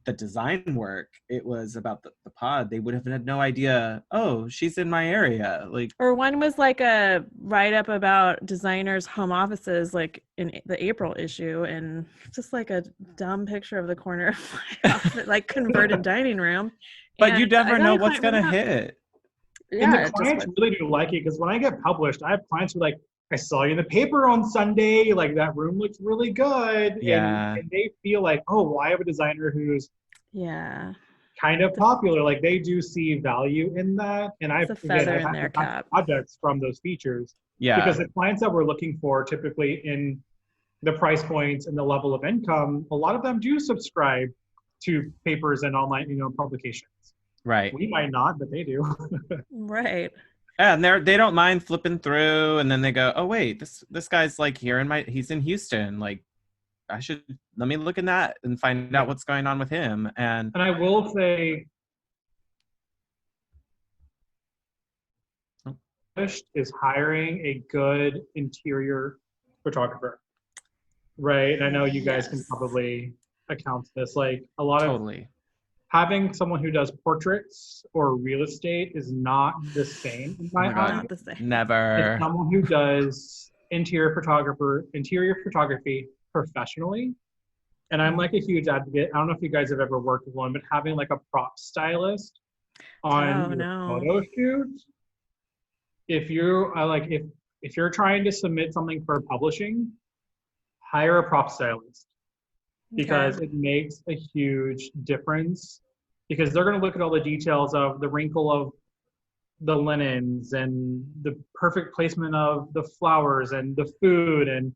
the design work. It was about the pod. They would have had no idea, oh, she's in my area. Like,
or one was like a write-up about designers' home offices, like in the April issue, and just like a dumb picture of the corner of my office, like converted dining room.
But you never know what's going to hit.
Yeah, and the clients really do like it because when I get published, I have clients who are like, I saw you in the paper on Sunday. Like that room looks really good.
Yeah.
And they feel like, oh, well, I have a designer who's
Yeah.
kind of popular. Like they do see value in that. And
It's
I've
a
again,
feather
I've
in
had
their
to have
cap.
projects from those features
Yeah.
because the clients that we're looking for typically in the price points and the level of income, a lot of them do subscribe to papers and online, publications.
Right.
We might not, but they do.
Right.
Yeah, and they don't mind flipping through, and then they go, oh wait, this guy's like here he's in Houston. Like let me look in that and find out what's going on with him. And
And I will say is hiring a good interior photographer, right? And I know you guys can
Yes.
probably account for this. Like a lot of
totally.
having someone who does portraits or real estate is not the same in
Oh
my
my God.
eyes.
Not the same.
Never.
It's someone who does interior photography professionally. And I'm like a huge advocate. I don't know if you guys have ever worked with one, but having like a prop stylist on your
no.
photo shoot, if you if you're trying to submit something for publishing, hire a prop stylist because
Okay.
it makes a huge difference because they're going to look at all the details of the wrinkle of the linens and the perfect placement of the flowers and the food and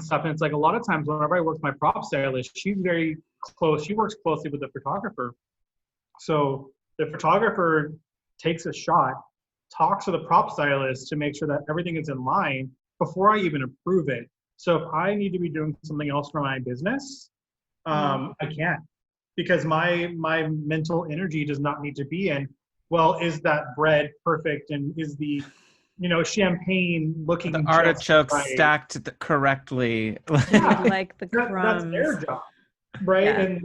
stuff. And it's like a lot of times whenever I work with my prop stylist, she's very close. She works closely with the photographer. So the photographer takes a shot, talks to the prop stylist to make sure that everything is in line before I even approve it. So if I need to be doing something else for my business, I can't because my mental energy does not need to be in, well, is that bread perfect and is the champagne looking
The
just
artichokes
right?
stacked correctly.
Yeah,
Like the
that's their
crumbs.
job, right?
Yeah.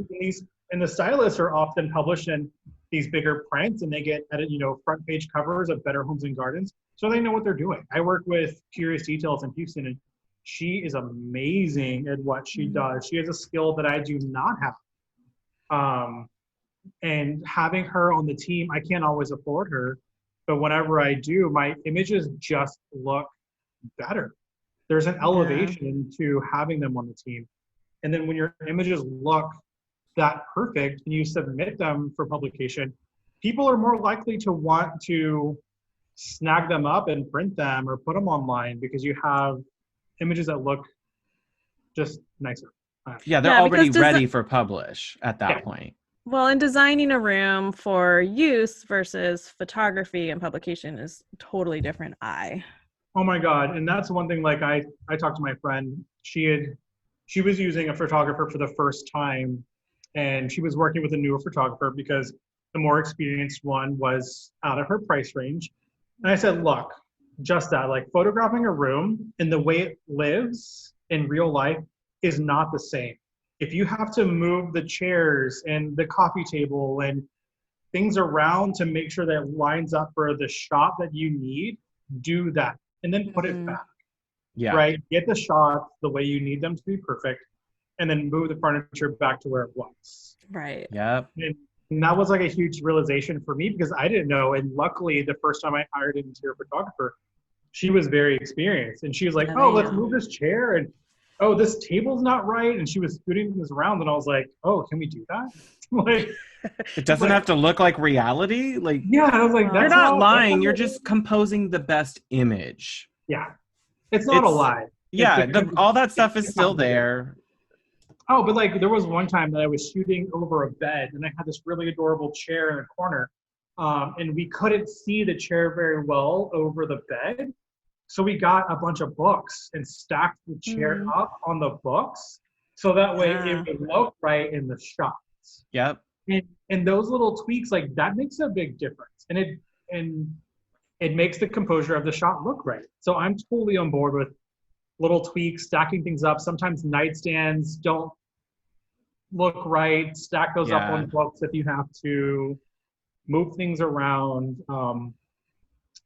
And the stylists are often published in these bigger prints, and they get front page covers of Better Homes and Gardens, so they know what they're doing. I work with Curious Details in Houston, and she is amazing at what she does. She has a skill that I do not have. And having her on the team, I can't always afford her, but whenever I do, my images just look better. There's an elevation to having them on the team. And then when your images look that perfect and you submit them for publication, people are more likely to want to snag them up and print them or put them online because you have images that look just nicer.
Yeah, they're
Yeah,
already
because
ready for publish at that
Yeah.
point.
Well, and designing a room for use versus photography and publication is totally different eye.
Oh my God. And that's one thing, like I talked to my friend, she was using a photographer for the first time and she was working with a newer photographer because the more experienced one was out of her price range. And I said, look, just that, like photographing a room and the way it lives in real life is not the same. If you have to move the chairs and the coffee table and things around to make sure that it lines up for the shot that you need, do that and then put it back.
Yeah.
Right? Get the shots the way you need them to be perfect and then move the furniture back to where it was.
Right.
Yep.
And that was like a huge realization for me because I didn't know. And luckily, the first time I hired an interior photographer, she was very experienced. And she was like,
Yeah,
oh,
they
let's
know.
move this chair. And oh, this table's not right. And she was scooting this around. And I was like, oh, can we do that? Like,
It doesn't have to look like reality. Like,
yeah, I was like,
Well,
you're
that's
not
how,
lying.
that's
You're
how
just composing the best image.
yeah. It's not a lie.
Yeah,
It's
all that stuff is
it's
still
complicated.
there.
Oh, but like there was one time that I was shooting over a bed and I had this really adorable chair in a corner. And we couldn't see the chair very well over the bed. So we got a bunch of books and stacked the chair up on the books. So that way it would look right in the shots.
Yep.
And those little tweaks, like that makes a big difference. And it makes the composure of the shot look right. So I'm totally on board with little tweaks, stacking things up. Sometimes nightstands don't look right. Stack those up on books if you have to. Move things around.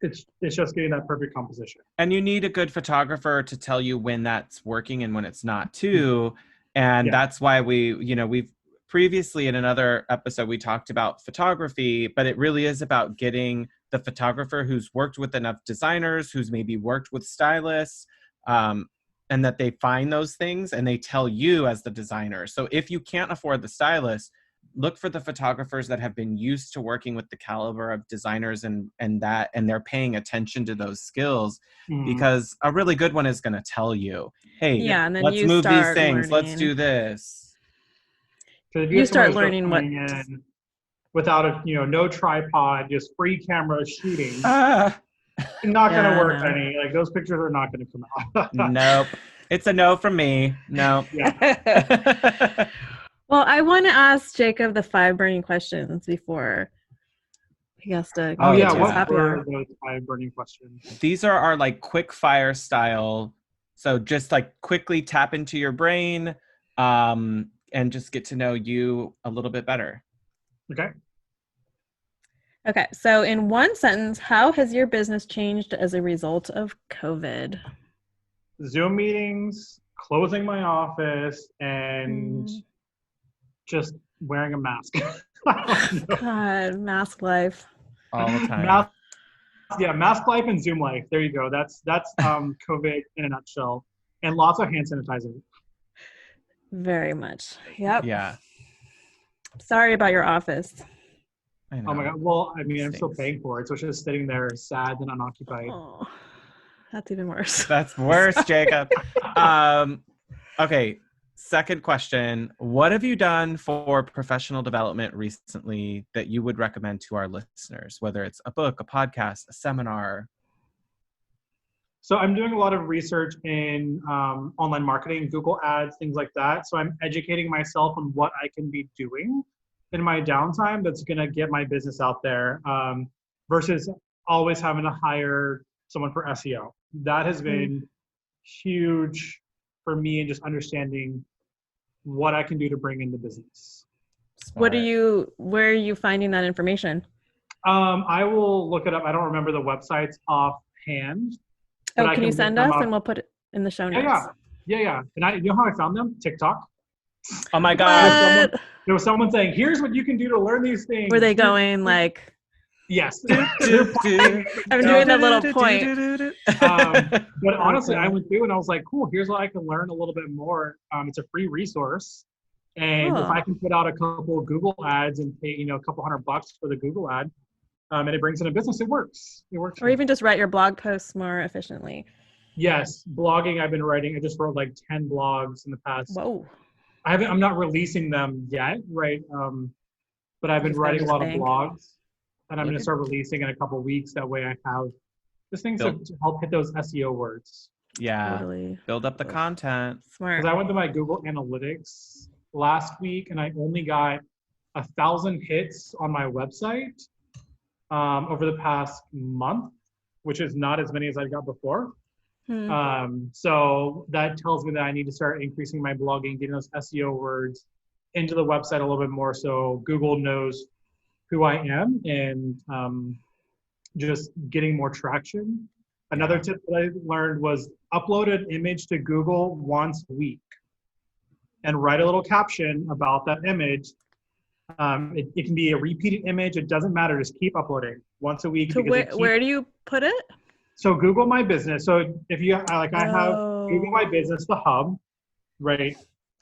It's just getting that perfect composition.
And you need a good photographer to tell you when that's working and when it's not too. And that's why we've previously in another episode, we talked about photography, but it really is about getting the photographer who's worked with enough designers, who's maybe worked with stylists, and that they find those things and they tell you as the designer. So if you can't afford the stylist, look for the photographers that have been used to working with the caliber of designers and they're paying attention to those skills, because a really good one is going to tell you, hey,
and then
let's
you
move these
start
things. Let's
learning.
do this.
If
You
have someone
start
who's just
learning what.
coming in without a, no tripod, just free camera shooting. Not going to work any. Like, those pictures are not going to come out.
Nope. It's a no from me. No.
Yeah. Well, I want to ask Jacob the 5 burning questions before he has to.
What were those 5 burning questions?
These are our like quick fire style. So just like quickly tap into your brain, and just get to know you a little bit better.
Okay. So in one sentence, how has your business changed as a result of COVID?
Zoom meetings, closing my office, and just wearing a mask.
God, mask life.
All the time.
Mask life and Zoom life. There you go. That's COVID in a nutshell. And lots of hand sanitizer.
Very much. Yep.
Yeah.
Sorry about your office.
I know.
Oh my God. Well, I mean, I'm still paying for it, so it's just sitting there sad and unoccupied.
Oh, that's even worse.
That's worse, Jacob. Okay. Second question. What have you done for professional development recently that you would recommend to our listeners, whether it's a book, a podcast, a seminar?
So I'm doing a lot of research in online marketing, Google ads, things like that. So I'm educating myself on what I can be doing in my downtime that's going to get my business out there, versus always having to hire someone for SEO. That has been huge for me in just understanding what I can do to bring in the business.
Where are you finding that information?
I will look it up. I don't remember the websites offhand.
Oh, can you send us and we'll put it in the show notes?
Yeah. And you know how I found them? TikTok.
Oh my God.
There was someone saying, here's what you can do to learn these things.
Were they going like...
Yes.
I'm doing a little point.
But honestly, I went through and I was like, cool, here's what I can learn a little bit more. It's a free resource. And if I can put out a couple of Google ads and pay, a couple $100 for the Google ad, and it brings in a business, it works. It works.
Or even just write your blog posts more efficiently.
Yes. Blogging, I've been writing. I just wrote like 10 blogs in the past.
Whoa.
I'm not releasing them yet, right? But I've been writing a lot of blogs. And I'm going to start releasing in a couple of weeks. That way I have just things to help hit those SEO words.
Yeah.
Totally.
Build up the content.
Smart.
Because I went to my Google Analytics last week and I only got 1,000 hits on my website over the past month, which is not as many as I got before. So that tells me that I need to start increasing my blogging, getting those SEO words into the website a little bit more so Google knows who I am, and just getting more traction. Another tip that I learned was upload an image to Google once a week and write a little caption about that image. It can be a repeated image. It doesn't matter. Just keep uploading once a week.
So where do you put it?
So Google My Business. So if you I have Google My Business, the hub, right?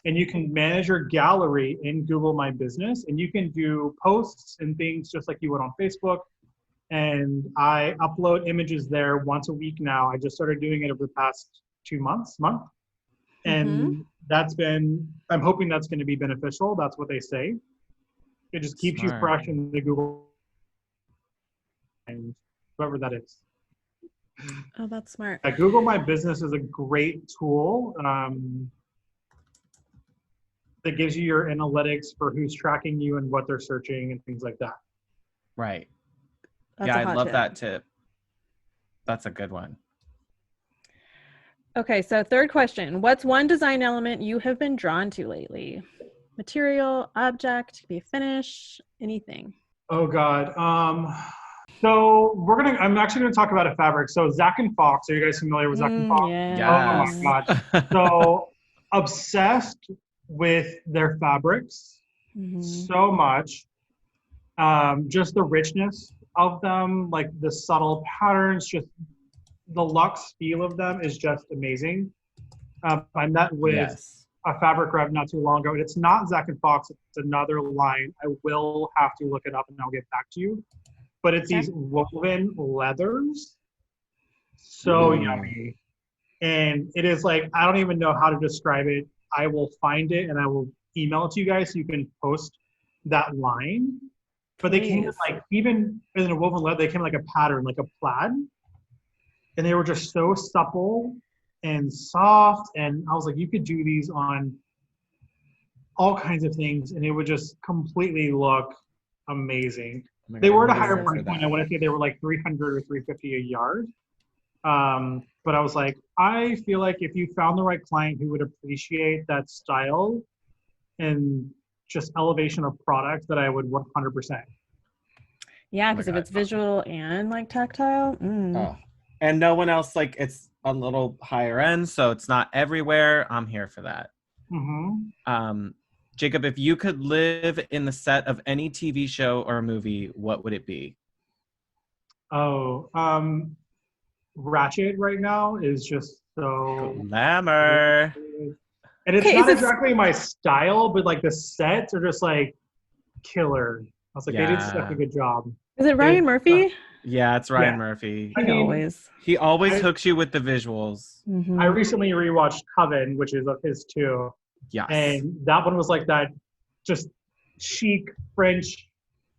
And you can manage your gallery in Google My Business, and you can do posts and things just like you would on Facebook. And I upload images there once a week now. I just started doing it over the past 2 months. And I'm hoping that's going to be beneficial. That's what they say. It just keeps you fresh in the Google and whoever that is.
Oh, that's smart.
Google My Business is a great tool. That gives you your analytics for who's tracking you and what they're searching and things like that.
Right.
That's
I love that tip. That's a good one.
Okay, so third question. What's one design element you have been drawn to lately? Material, object, could be a finish, anything.
Oh God. So I'm actually gonna talk about a fabric. So Zach and Fox, are you guys familiar with Zach and Fox?
Yeah.
Oh my God. So obsessed with their fabrics so much. Just the richness of them, like the subtle patterns, just the luxe feel of them is just amazing. I met with
Yes.
a fabric rep not too long ago, and it's not Zach and Fox, it's another line. I will have to look it up and I'll get back to you. But it's
Okay.
these woven leathers. So yummy. And it is like, I don't even know how to describe it. I will find it and I will email it to you guys so you can post that line. But they came in
Please.
like, even in a woven leather, they came in like a pattern, like a plaid. And they were just so supple and soft. And I was like, you could do these on all kinds of things and it would just completely look amazing.
Oh my
They
God,
were
I'm
at a higher
gonna look
price
for
point.
that.
I want to say they were like 300 or 350 a yard. But I was like, I feel like if you found the right client who would appreciate that style and just elevation of product, that I would 100%.
Yeah,
Oh my
because if
God.
it's visual and like tactile,
Oh. And no one else, like, it's a little higher end, so it's not everywhere. I'm here for that.
Mm-hmm.
Jacob, if you could live in the set of any TV show or movie, what would it be?
Oh, Ratchet right now is just so
Glamour.
good. And it's
okay,
not exactly my style, but like the sets are just like killer. I was like, they did such a
Yeah.
good job.
is it Ryan Murphy?
Yeah, it's Ryan
Yeah.
Murphy.
I mean,
Always.
He always
I-
hooks you with the visuals.
I
Mhm.
recently rewatched Coven, which is of his too.
Yes.
And that one was like that just chic French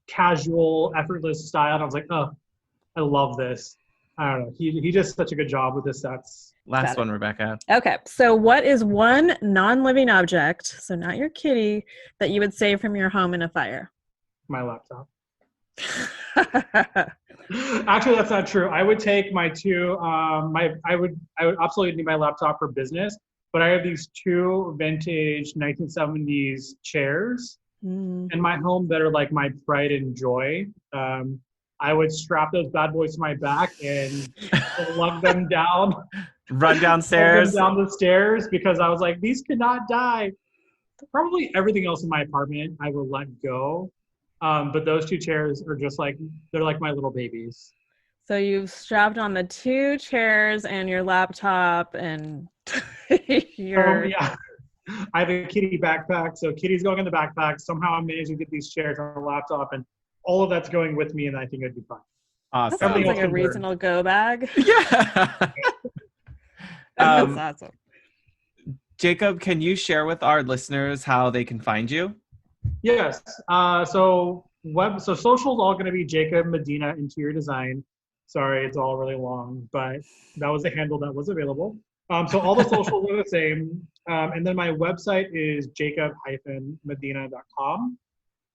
casual effortless style, and I was like, oh, I love this. I don't know, he does such a good job with his sets.
Last
Got it.
one, Rebecca.
Okay, so what is one non-living object, so not your kitty, that you would save from your home in a fire?
My laptop. Actually, that's not true. I would take my two I would absolutely need my laptop for business, but I have these two vintage 1970s chairs
Mm.
in my home that are like my pride and joy. I would strap those bad boys to my back and lug them down,
Run
lug them
downstairs.
down the stairs, because I was like, these cannot die. Probably everything else in my apartment I will let go. But those two chairs are just like, they're like my little babies.
So you've strapped on the two chairs and your laptop and your
Yeah. I have a kitty backpack, so kitty's going in the backpack. Somehow I'm managing to get these chairs on the laptop, and all of that's going with me, and I think it'd be fun.
that
Awesome.
sounds
Everything
like
else
a
can burn.
reasonable go bag.
Yeah.
That's awesome.
Jacob, can you share with our listeners how they can find you?
Yes. So social's all going to be Jacob Medina Interior Design. Sorry, it's all really long, but that was the handle that was available. So all the socials are the same. And then my website is jacob-medina.com,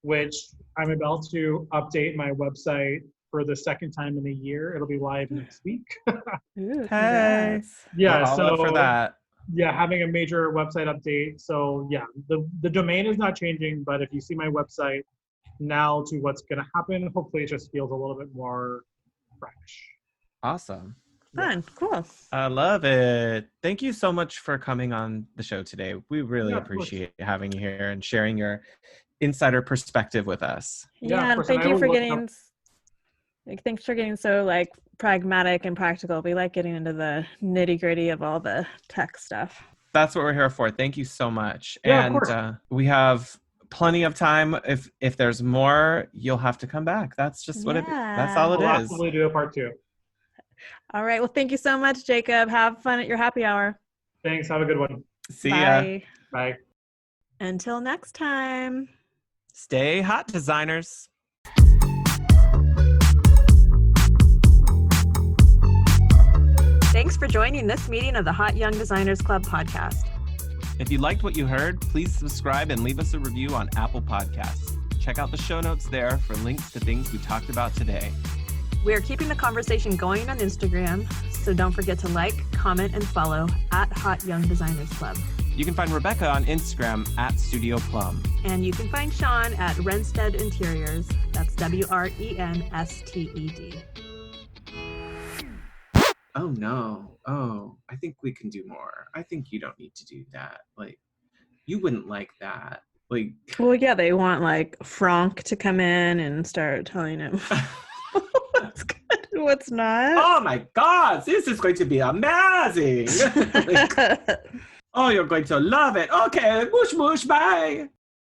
which I'm about to update my website for the second time in a year. It'll be live next week.
Ooh,
Hey.
congrats.
Yeah.
We're all up for that.
Yeah, having a major website update. So yeah, the domain is not changing, but if you see my website now to what's going to happen, hopefully it just feels a little bit more fresh.
Awesome.
Fun, cool.
I love it. Thank you so much for coming on the show today. We really
Yeah, of course.
appreciate having you here and sharing your insider perspective with us.
Yeah, of
Yeah, and
course,
thank
and I
you
will
for
look
getting thanks for getting so like pragmatic and practical. We like getting into the nitty-gritty of all the tech stuff.
That's what we're here for. Thank you so much.
Yeah, of
And
course.
we have plenty of time. If there's more, you'll have to come back. That's just what that's all it
I'll
is.
absolutely do a part 2.
All right. Well, thank you so much, Jacob. Have fun at your happy hour.
Thanks. Have a good one.
See ya.
Bye.
Bye.
Until next time.
Stay hot, designers.
Thanks for joining this meeting of the Hot Young Designers Club podcast.
If you liked what you heard, please subscribe and leave us a review on Apple Podcasts. Check out the show notes there for links to things we talked about today.
We are keeping the conversation going on Instagram, so don't forget to like, comment, and follow at Hot Young Designers Club.
You can find Rebecca on Instagram at Studio Plum.
And you can find Shaun at Renstead Interiors. That's WRENSTED.
Oh no. Oh, I think we can do more. I think you don't need to do that. Like, you wouldn't like that. Like,
Well, yeah, they want like Franck to come in and start telling him. No, it's not.
Oh my God, this is going to be amazing. Like, oh, you're going to love it. Okay, mush, mush, bye.